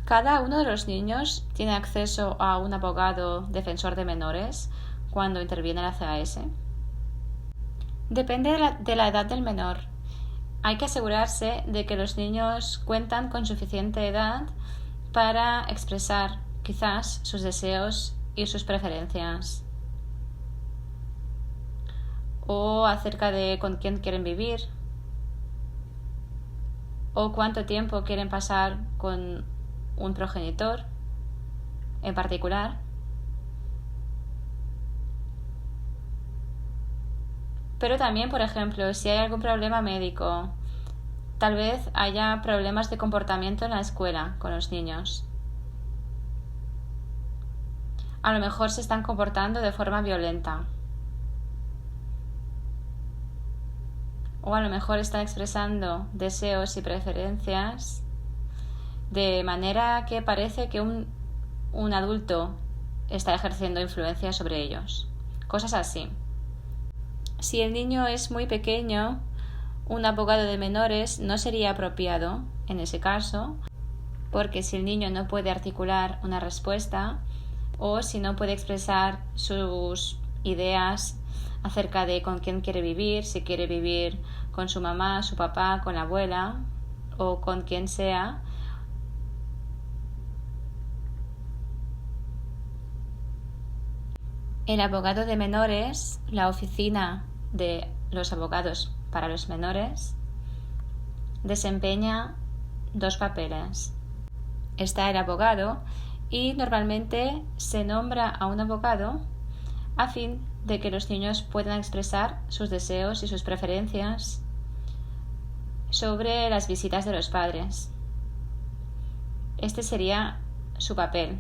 ¿Cada uno de los niños tiene acceso a un abogado defensor de menores cuando interviene la CAS? Depende de la edad del menor. Hay que asegurarse de que los niños cuentan con suficiente edad para expresar quizás sus deseos y sus preferencias, o acerca de con quién quieren vivir, o cuánto tiempo quieren pasar con un progenitor en particular. Pero también, por ejemplo, si hay algún problema médico, tal vez haya problemas de comportamiento en la escuela con los niños. A lo mejor se están comportando de forma violenta. O a lo mejor están expresando deseos y preferencias de manera que parece que un adulto está ejerciendo influencia sobre ellos. Cosas así. Si el niño es muy pequeño, un abogado de menores no sería apropiado en ese caso, porque si el niño no puede articular una respuesta o si no puede expresar sus ideas acerca de con quién quiere vivir, si quiere vivir con su mamá, su papá, con la abuela o con quien sea, el abogado de menores, la oficina de los abogados para los menores, desempeña dos papeles. Está el abogado y normalmente se nombra a un abogado a fin de que los niños puedan expresar sus deseos y sus preferencias sobre las visitas de los padres. Este sería su papel.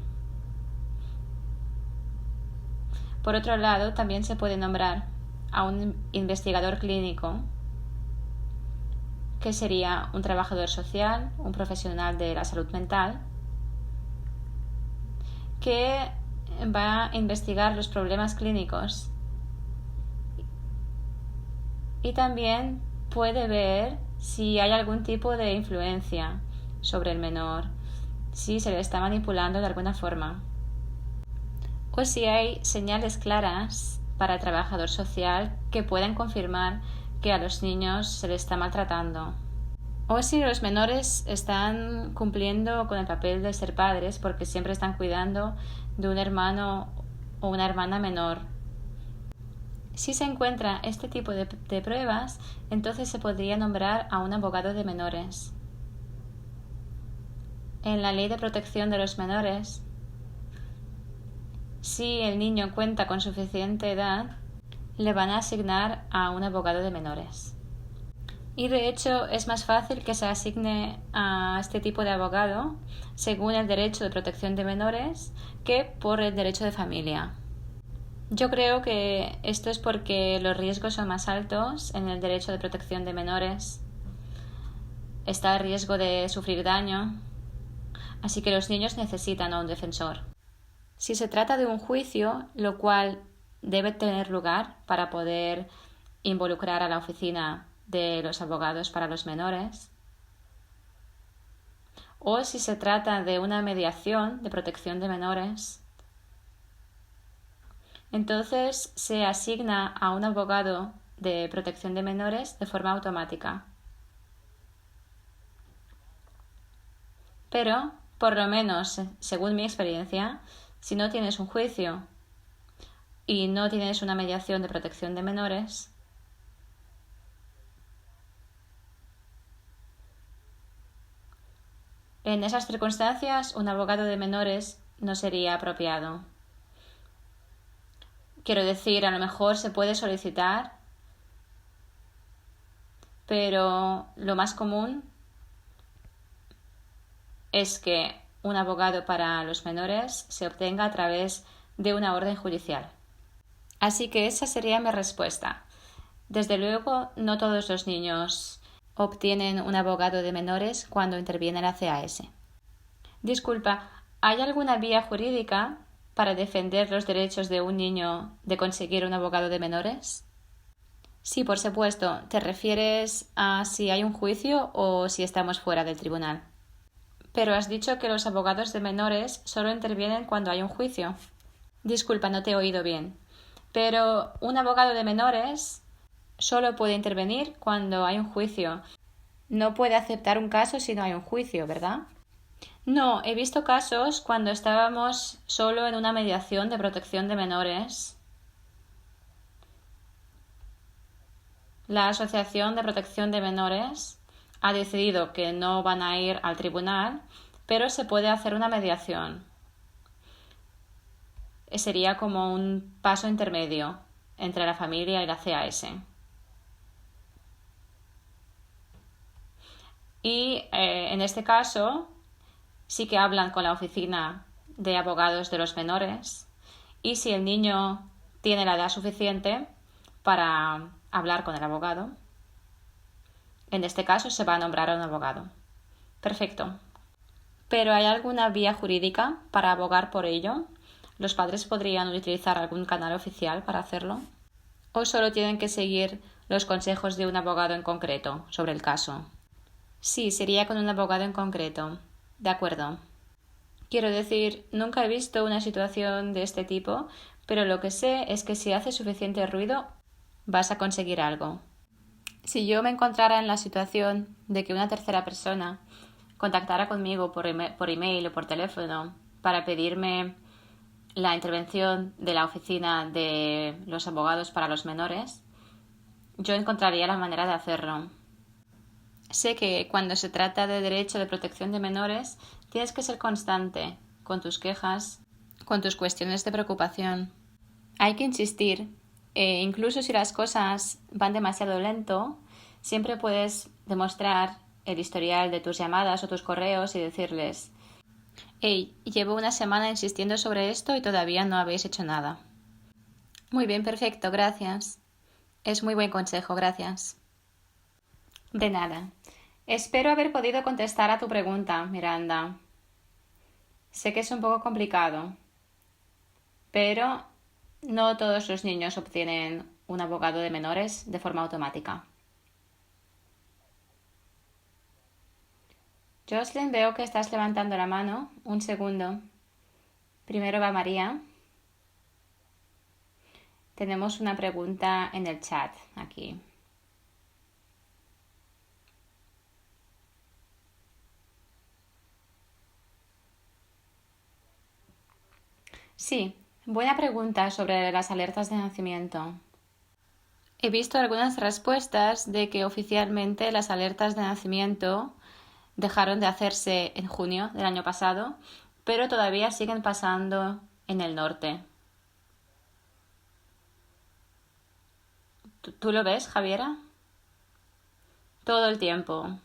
Por otro lado, también se puede nombrar a un investigador clínico, que sería un trabajador social, un profesional de la salud mental, que va a investigar los problemas clínicos y también puede ver si hay algún tipo de influencia sobre el menor, si se le está manipulando de alguna forma, o si hay señales claras para el trabajador social que puedan confirmar que a los niños se les está maltratando, o si los menores están cumpliendo con el papel de ser padres porque siempre están cuidando de un hermano o una hermana menor. Si se encuentra este tipo de pruebas, entonces se podría nombrar a un abogado de menores. En la Ley de Protección de los Menores, si el niño cuenta con suficiente edad, le van a asignar a un abogado de menores. Y de hecho es más fácil que se asigne a este tipo de abogado según el derecho de protección de menores que por el derecho de familia. Yo creo que esto es porque los riesgos son más altos en el derecho de protección de menores. Está el riesgo de sufrir daño, así que los niños necesitan a un defensor. Si se trata de un juicio, lo cual debe tener lugar para poder involucrar a la oficina de los abogados para los menores, o si se trata de una mediación de protección de menores, entonces se asigna a un abogado de protección de menores de forma automática. Pero, por lo menos, según mi experiencia, si no tienes un juicio y no tienes una mediación de protección de menores, en esas circunstancias un abogado de menores no sería apropiado. Quiero decir, a lo mejor se puede solicitar, pero lo más común es que un abogado para los menores se obtenga a través de una orden judicial. Así que esa sería mi respuesta. Desde luego, no todos los niños obtienen un abogado de menores cuando interviene la CAS. Disculpa, ¿hay alguna vía jurídica para defender los derechos de un niño de conseguir un abogado de menores? Sí, por supuesto. ¿Te refieres a si hay un juicio o si estamos fuera del tribunal? Pero has dicho que los abogados de menores solo intervienen cuando hay un juicio. Disculpa, no te he oído bien. Pero un abogado de menores solo puede intervenir cuando hay un juicio. No puede aceptar un caso si no hay un juicio, ¿verdad? No, he visto casos cuando estábamos solo en una mediación de protección de menores. La Asociación de Protección de Menores ha decidido que no van a ir al tribunal, pero se puede hacer una mediación. Sería como un paso intermedio entre la familia y la CAS. Y en este caso sí que hablan con la oficina de abogados de los menores y si el niño tiene la edad suficiente para hablar con el abogado, en este caso se va a nombrar a un abogado. Perfecto. ¿Pero hay alguna vía jurídica para abogar por ello? ¿Los padres podrían utilizar algún canal oficial para hacerlo? ¿O solo tienen que seguir los consejos de un abogado en concreto sobre el caso? Sí, sería con un abogado en concreto. De acuerdo. Quiero decir, nunca he visto una situación de este tipo, pero lo que sé es que si haces suficiente ruido, vas a conseguir algo. Si yo me encontrara en la situación de que una tercera persona contactara conmigo por email o por teléfono para pedirme la intervención de la oficina de los abogados para los menores, yo encontraría la manera de hacerlo. Sé que cuando se trata de derecho de protección de menores, tienes que ser constante con tus quejas, con tus cuestiones de preocupación. Hay que insistir, incluso si las cosas van demasiado lento, siempre puedes demostrar el historial de tus llamadas o tus correos y decirles: «Hey, llevo una semana insistiendo sobre esto y todavía no habéis hecho nada». Muy bien, perfecto, gracias. Es muy buen consejo, gracias. De nada. Espero haber podido contestar a tu pregunta, Miranda. Sé que es un poco complicado, pero no todos los niños obtienen un abogado de menores de forma automática. Jocelyn, veo que estás levantando la mano. Un segundo. Primero va María. Tenemos una pregunta en el chat aquí. Sí, buena pregunta sobre las alertas de nacimiento. He visto algunas respuestas de que oficialmente las alertas de nacimiento dejaron de hacerse en junio del año pasado, pero todavía siguen pasando en el norte. ¿Tú lo ves, Javiera? Todo el tiempo.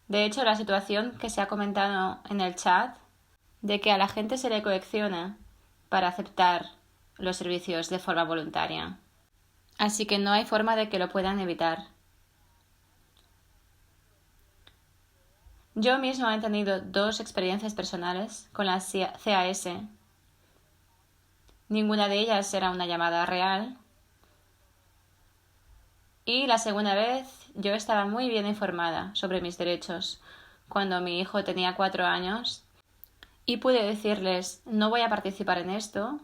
De hecho, la situación que se ha comentado en el chat de que a la gente se le coacciona para aceptar los servicios de forma voluntaria. Así que no hay forma de que lo puedan evitar. Yo misma he tenido 2 experiencias personales con la CAS. Ninguna de ellas era una llamada real. Y la segunda vez yo estaba muy bien informada sobre mis derechos cuando mi hijo tenía 4 años y pude decirles: no voy a participar en esto,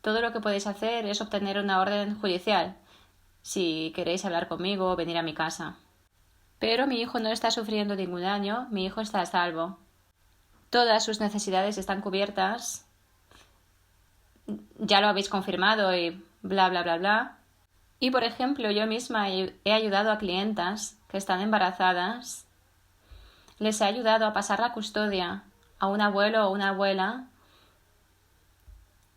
todo lo que podéis hacer es obtener una orden judicial si queréis hablar conmigo o venir a mi casa. Pero mi hijo no está sufriendo ningún daño, mi hijo está a salvo. Todas sus necesidades están cubiertas, ya lo habéis confirmado y bla bla bla bla. Y por ejemplo, yo misma he ayudado a clientas que están embarazadas, les he ayudado a pasar la custodia a un abuelo o una abuela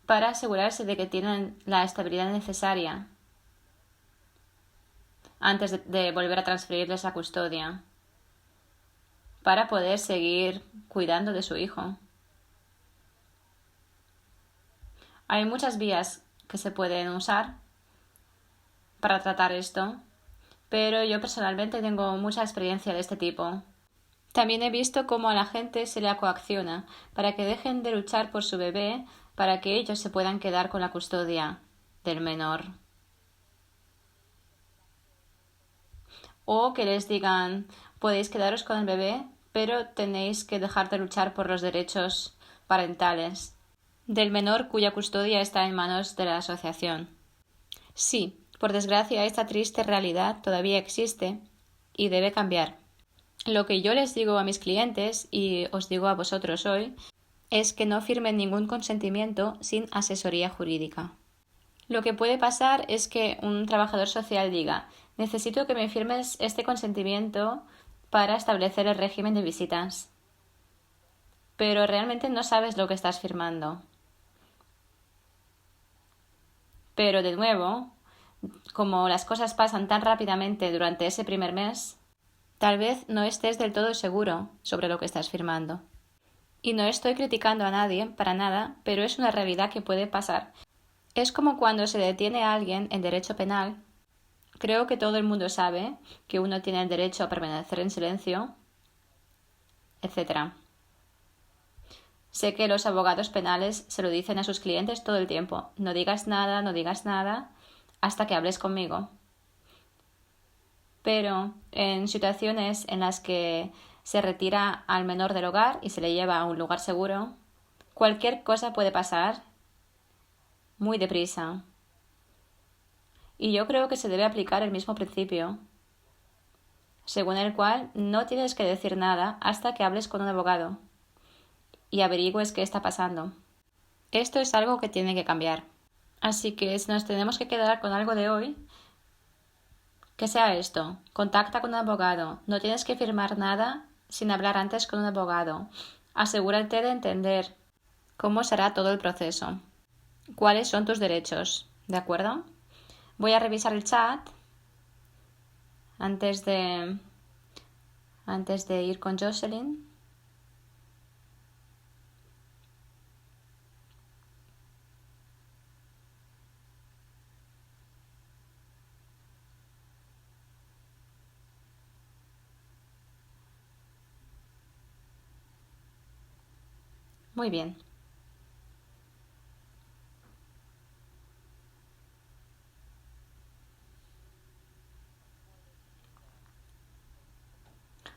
para asegurarse de que tienen la estabilidad necesaria antes de volver a transferirles la custodia para poder seguir cuidando de su hijo. Hay muchas vías que se pueden usar para tratar esto, pero yo personalmente tengo mucha experiencia de este tipo. También he visto cómo a la gente se le coacciona para que dejen de luchar por su bebé para que ellos se puedan quedar con la custodia del menor. O que les digan: podéis quedaros con el bebé, pero tenéis que dejar de luchar por los derechos parentales del menor cuya custodia está en manos de la asociación. Sí, por desgracia, esta triste realidad todavía existe y debe cambiar. Lo que yo les digo a mis clientes y os digo a vosotros hoy es que no firmen ningún consentimiento sin asesoría jurídica. Lo que puede pasar es que un trabajador social diga: necesito que me firmes este consentimiento para establecer el régimen de visitas. Pero realmente no sabes lo que estás firmando. Pero de nuevo, como las cosas pasan tan rápidamente durante ese primer mes, tal vez no estés del todo seguro sobre lo que estás firmando. Y no estoy criticando a nadie, para nada, pero es una realidad que puede pasar. Es como cuando se detiene a alguien en derecho penal. Creo que todo el mundo sabe que uno tiene el derecho a permanecer en silencio, etc. Sé que los abogados penales se lo dicen a sus clientes todo el tiempo: no digas nada, hasta que hables conmigo. Pero en situaciones en las que se retira al menor del hogar y se le lleva a un lugar seguro, cualquier cosa puede pasar muy deprisa. Y yo creo que se debe aplicar el mismo principio, según el cual no tienes que decir nada hasta que hables con un abogado y averigües qué está pasando. Esto es algo que tiene que cambiar. Así que si nos tenemos que quedar con algo de hoy, que sea esto: contacta con un abogado. No tienes que firmar nada sin hablar antes con un abogado. Asegúrate de entender cómo será todo el proceso, cuáles son tus derechos, ¿de acuerdo? Voy a revisar el chat antes de ir con Jocelyn. Muy bien.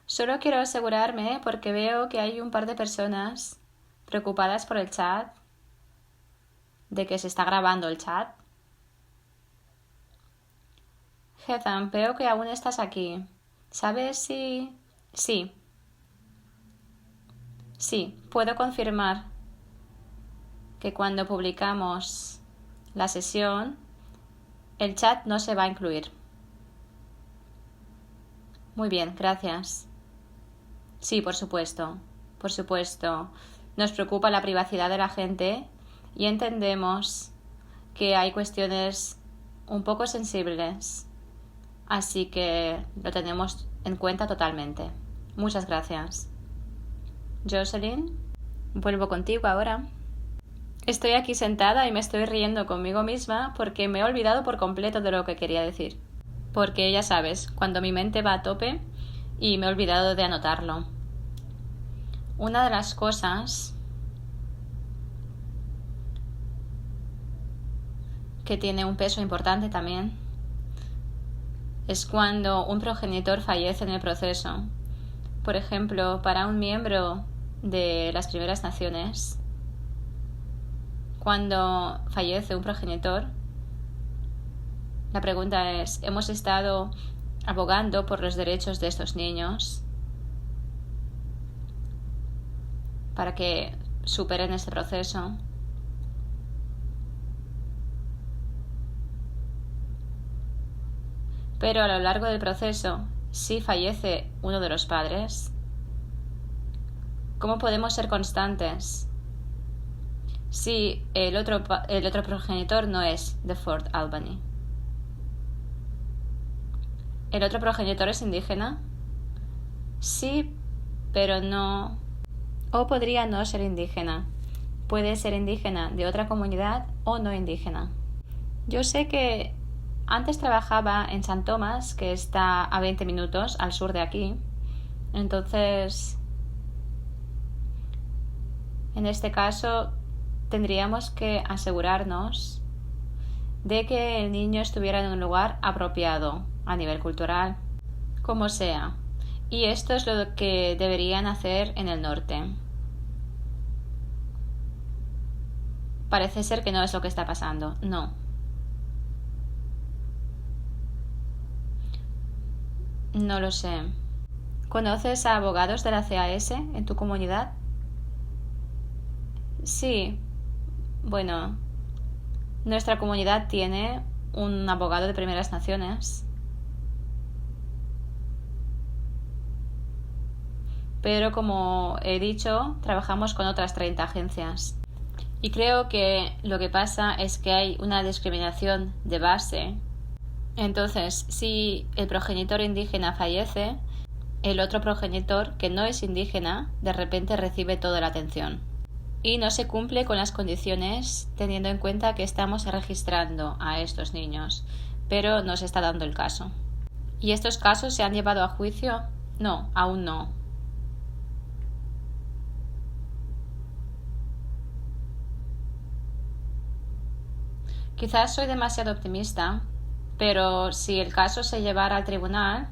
Solo quiero asegurarme, porque veo que hay un par de personas preocupadas por el chat, de que se está grabando el chat. Heathan, veo que aún estás aquí. ¿Sabes si...? Sí. Sí, puedo confirmar que cuando publicamos la sesión, el chat no se va a incluir. Muy bien, gracias. Sí, por supuesto. Por supuesto. Nos preocupa la privacidad de la gente y entendemos que hay cuestiones un poco sensibles. Así que lo tenemos en cuenta totalmente. Muchas gracias. Jocelyn, vuelvo contigo ahora. Estoy aquí sentada y me estoy riendo conmigo misma porque me he olvidado por completo de lo que quería decir. Porque ya sabes, cuando mi mente va a tope y me he olvidado de anotarlo. Una de las cosas que tiene un peso importante también es cuando un progenitor fallece en el proceso. Por ejemplo, para un miembro de las primeras naciones, cuando fallece un progenitor, la pregunta es: ¿hemos estado abogando por los derechos de estos niños para que superen ese proceso? Pero a lo largo del proceso, si fallece uno de los padres, ¿cómo podemos ser constantes si el otro progenitor no es de Fort Albany? ¿El otro progenitor es indígena? Sí, pero no. O podría no ser indígena. Puede ser indígena de otra comunidad o no indígena. Yo sé que antes trabajaba en San Tomás, que está a 20 minutos al sur de aquí. Entonces, en este caso, tendríamos que asegurarnos de que el niño estuviera en un lugar apropiado a nivel cultural, como sea. Y esto es lo que deberían hacer en el norte. Parece ser que no es lo que está pasando. No. No lo sé. ¿Conoces a abogados de la CAS en tu comunidad? Sí. Bueno, nuestra comunidad tiene un abogado de Primeras Naciones. Pero como he dicho, trabajamos con otras 30 agencias. Y creo que lo que pasa es que hay una discriminación de base. Entonces, si el progenitor indígena fallece, el otro progenitor que no es indígena de repente recibe toda la atención. Y no se cumple con las condiciones teniendo en cuenta que estamos registrando a estos niños, pero no se está dando el caso. ¿Y estos casos se han llevado a juicio? No, aún no. Quizás soy demasiado optimista, pero si el caso se llevara al tribunal,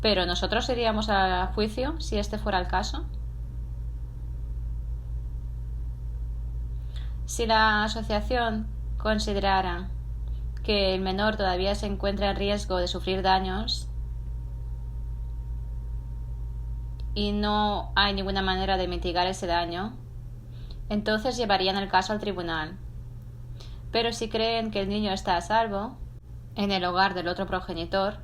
¿pero nosotros iríamos a juicio si este fuera el caso? Si la asociación considerara que el menor todavía se encuentra en riesgo de sufrir daños y no hay ninguna manera de mitigar ese daño, entonces llevarían el caso al tribunal. Pero si creen que el niño está a salvo en el hogar del otro progenitor,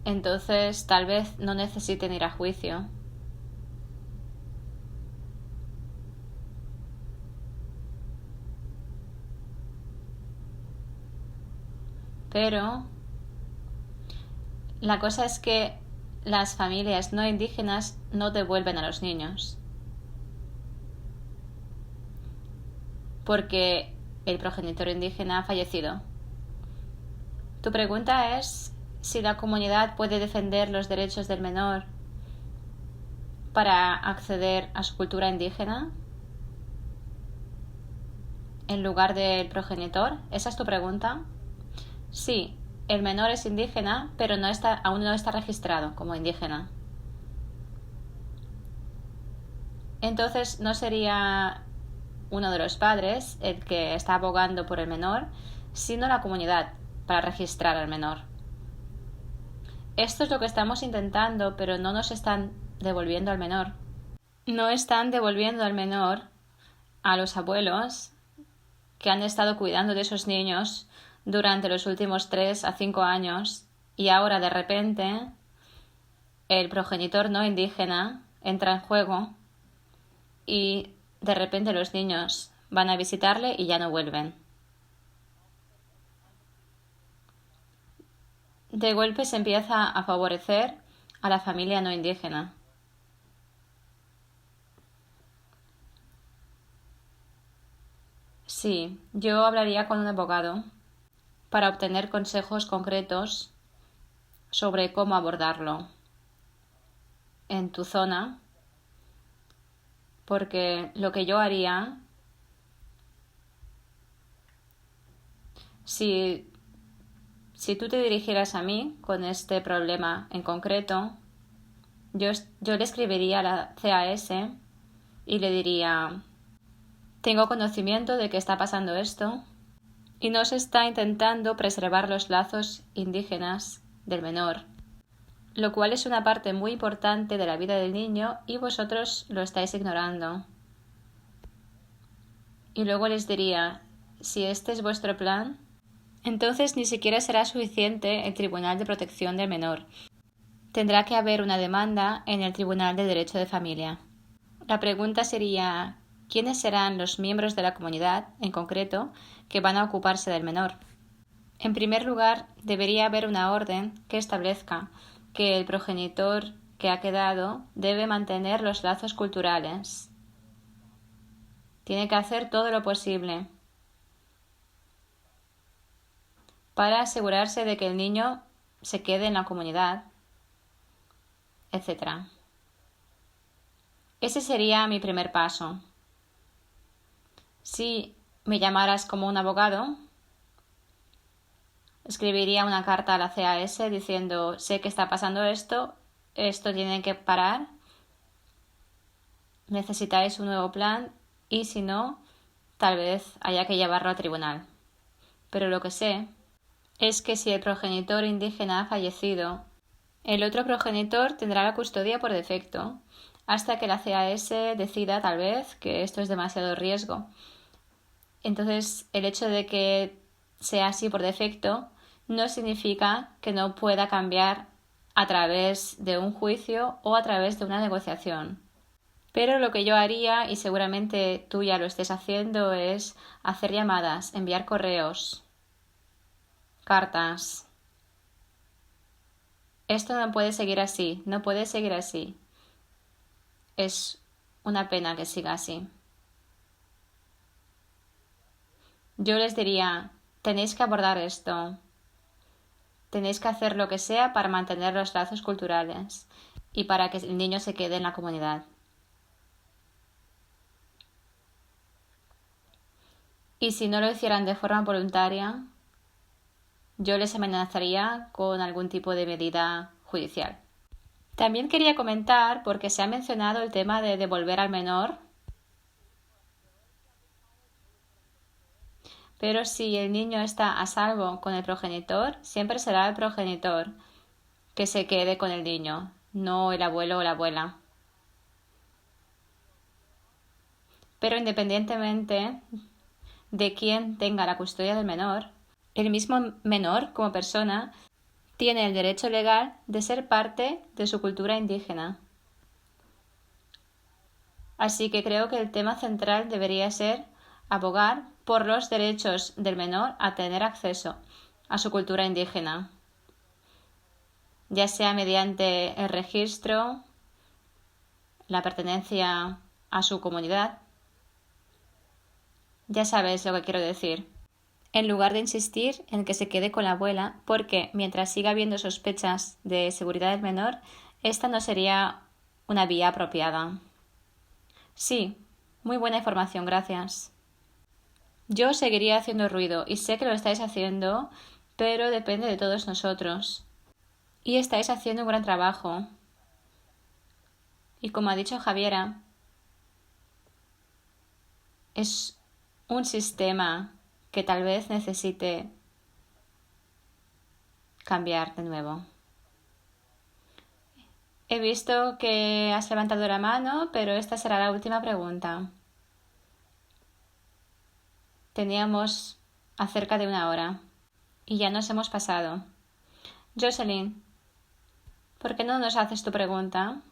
entonces tal vez no necesiten ir a juicio. Pero la cosa es que las familias no indígenas no devuelven a los niños, porque el progenitor indígena ha fallecido. Tu pregunta es si la comunidad puede defender los derechos del menor para acceder a su cultura indígena en lugar del progenitor. ¿Esa es tu pregunta? Sí, el menor es indígena, pero aún no está registrado como indígena. Entonces no sería uno de los padres el que está abogando por el menor, sino la comunidad para registrar al menor. Esto es lo que estamos intentando, pero no nos están devolviendo al menor. No están devolviendo al menor a los abuelos que han estado cuidando de esos niños durante los últimos 3 a 5 años y ahora de repente el progenitor no indígena entra en juego y de repente los niños van a visitarle y ya no vuelven. De golpe se empieza a favorecer a la familia no indígena. Sí, yo hablaría con un abogado para obtener consejos concretos sobre cómo abordarlo en tu zona, porque lo que yo haría, si tú te dirigieras a mí con este problema en concreto, yo le escribiría a la CAS y le diría: tengo conocimiento de que está pasando esto y no se está intentando preservar los lazos indígenas del menor, lo cual es una parte muy importante de la vida del niño y vosotros lo estáis ignorando. Y luego les diría: si este es vuestro plan, entonces ni siquiera será suficiente el Tribunal de Protección del Menor. Tendrá que haber una demanda en el Tribunal de Derecho de Familia. La pregunta sería: ¿quiénes serán los miembros de la comunidad, en concreto, que van a ocuparse del menor? En primer lugar, debería haber una orden que establezca que el progenitor que ha quedado debe mantener los lazos culturales. Tiene que hacer todo lo posible para asegurarse de que el niño se quede en la comunidad, etc. Ese sería mi primer paso. Si me llamaras como un abogado, escribiría una carta a la CAS diciendo: sé que está pasando esto tiene que parar, necesitáis un nuevo plan y si no, tal vez haya que llevarlo a tribunal. Pero lo que sé es que si el progenitor indígena ha fallecido, el otro progenitor tendrá la custodia por defecto, hasta que la CAS decida tal vez que esto es demasiado riesgo. Entonces, el hecho de que sea así por defecto no significa que no pueda cambiar a través de un juicio o a través de una negociación. Pero lo que yo haría, y seguramente tú ya lo estés haciendo, es hacer llamadas, enviar correos, cartas. Esto no puede seguir así, no puede seguir así. Es una pena que siga así. Yo les diría: tenéis que abordar esto. Tenéis que hacer lo que sea para mantener los lazos culturales y para que el niño se quede en la comunidad. Y si no lo hicieran de forma voluntaria, yo les amenazaría con algún tipo de medida judicial. También quería comentar, porque se ha mencionado el tema de devolver al menor, pero si el niño está a salvo con el progenitor, siempre será el progenitor que se quede con el niño, no el abuelo o la abuela. Pero independientemente de quién tenga la custodia del menor, el mismo menor como persona tiene el derecho legal de ser parte de su cultura indígena. Así que creo que el tema central debería ser abogar por los derechos del menor a tener acceso a su cultura indígena, ya sea mediante el registro, la pertenencia a su comunidad. Ya sabes lo que quiero decir. En lugar de insistir en que se quede con la abuela, porque mientras siga habiendo sospechas de seguridad del menor, esta no sería una vía apropiada. Sí, muy buena información, gracias. Yo seguiría haciendo ruido y sé que lo estáis haciendo, pero depende de todos nosotros. Y estáis haciendo un gran trabajo. Y como ha dicho Javiera, es un sistema que tal vez necesite cambiar de nuevo. He visto que has levantado la mano, pero esta será la última pregunta. Teníamos acerca de 1 hora y ya nos hemos pasado. Jocelyn, ¿por qué no nos haces tu pregunta?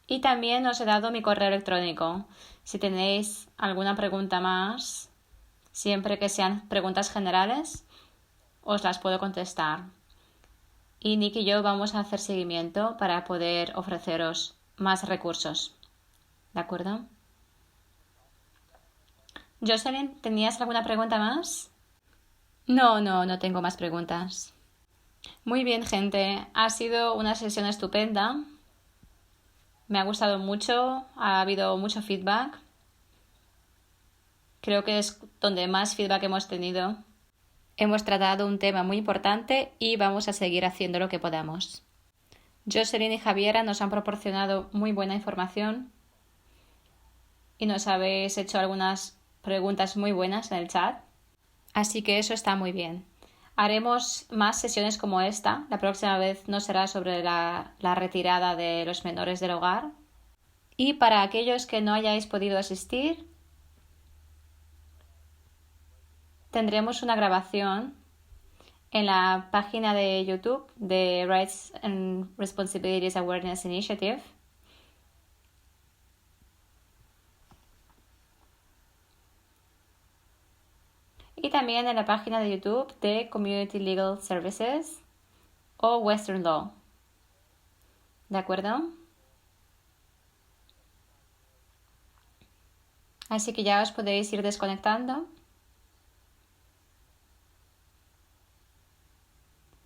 Y también os he dado mi correo electrónico. Si tenéis alguna pregunta más, siempre que sean preguntas generales, os las puedo contestar. Y Nick y yo vamos a hacer seguimiento para poder ofreceros más recursos. ¿De acuerdo? Jocelyn, ¿tenías alguna pregunta más? No tengo más preguntas. Muy bien, gente. Ha sido una sesión estupenda. Me ha gustado mucho, ha habido mucho feedback. Creo que es donde más feedback hemos tenido. Hemos tratado un tema muy importante y vamos a seguir haciendo lo que podamos. Jocelyn y Javiera nos han proporcionado muy buena información y nos habéis hecho algunas preguntas muy buenas en el chat. Así que eso está muy bien. Haremos más sesiones como esta. La próxima vez no será sobre la retirada de los menores del hogar. Y para aquellos que no hayáis podido asistir, tendremos una grabación en la página de YouTube de Rights and Responsibilities Awareness Initiative. Y también en la página de YouTube de Community Legal Services o Western Law. ¿De acuerdo? Así que ya os podéis ir desconectando.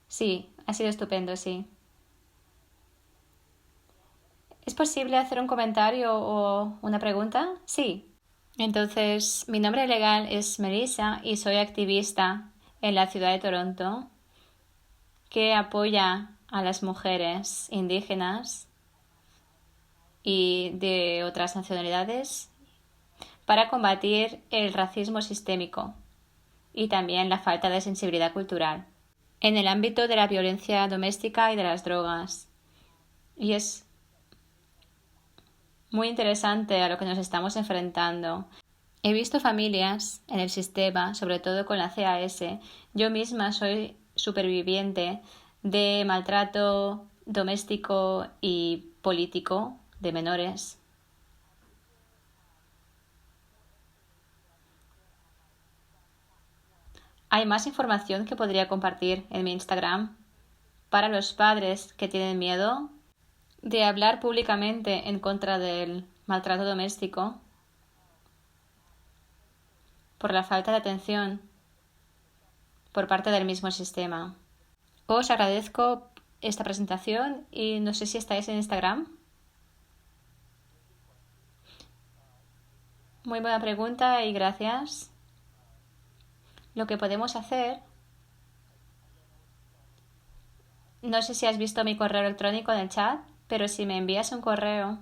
Sí, ha sido estupendo, sí. ¿Es posible hacer un comentario o una pregunta? Sí. Entonces, mi nombre legal es Melissa y soy activista en la ciudad de Toronto que apoya a las mujeres indígenas y de otras nacionalidades para combatir el racismo sistémico y también la falta de sensibilidad cultural en el ámbito de la violencia doméstica y de las drogas. Y es muy interesante a lo que nos estamos enfrentando. He visto familias en el sistema, sobre todo con la CAS. Yo misma soy superviviente de maltrato doméstico y político de menores. Hay más información que podría compartir en mi Instagram para los padres que tienen miedo de hablar públicamente en contra del maltrato doméstico por la falta de atención por parte del mismo sistema. Os agradezco esta presentación y no sé si estáis en Instagram. Muy buena pregunta y gracias. Lo que podemos hacer, no sé si has visto mi correo electrónico en el chat, pero si me envías un correo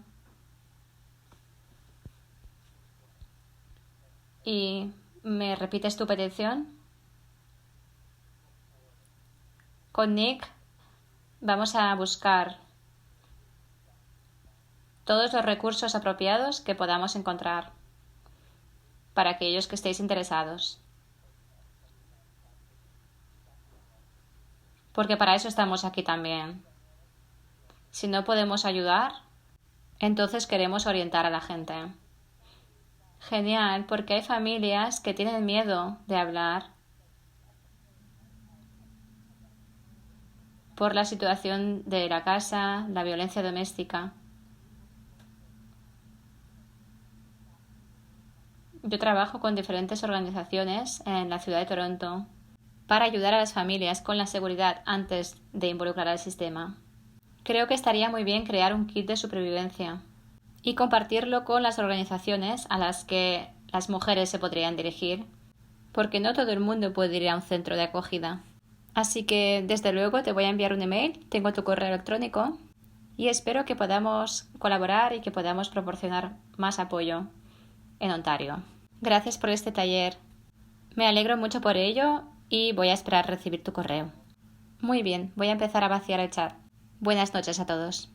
y me repites tu petición, con Nick vamos a buscar todos los recursos apropiados que podamos encontrar para aquellos que estéis interesados. Porque para eso estamos aquí también. Si no podemos ayudar, entonces queremos orientar a la gente. Genial, porque hay familias que tienen miedo de hablar por la situación de la casa, la violencia doméstica. Yo trabajo con diferentes organizaciones en la ciudad de Toronto para ayudar a las familias con la seguridad antes de involucrar al sistema. Creo que estaría muy bien crear un kit de supervivencia y compartirlo con las organizaciones a las que las mujeres se podrían dirigir, porque no todo el mundo puede ir a un centro de acogida. Así que, desde luego, te voy a enviar un email, tengo tu correo electrónico y espero que podamos colaborar y que podamos proporcionar más apoyo en Ontario. Gracias por este taller. Me alegro mucho por ello y voy a esperar recibir tu correo. Muy bien, voy a empezar a vaciar el chat. Buenas noches a todos.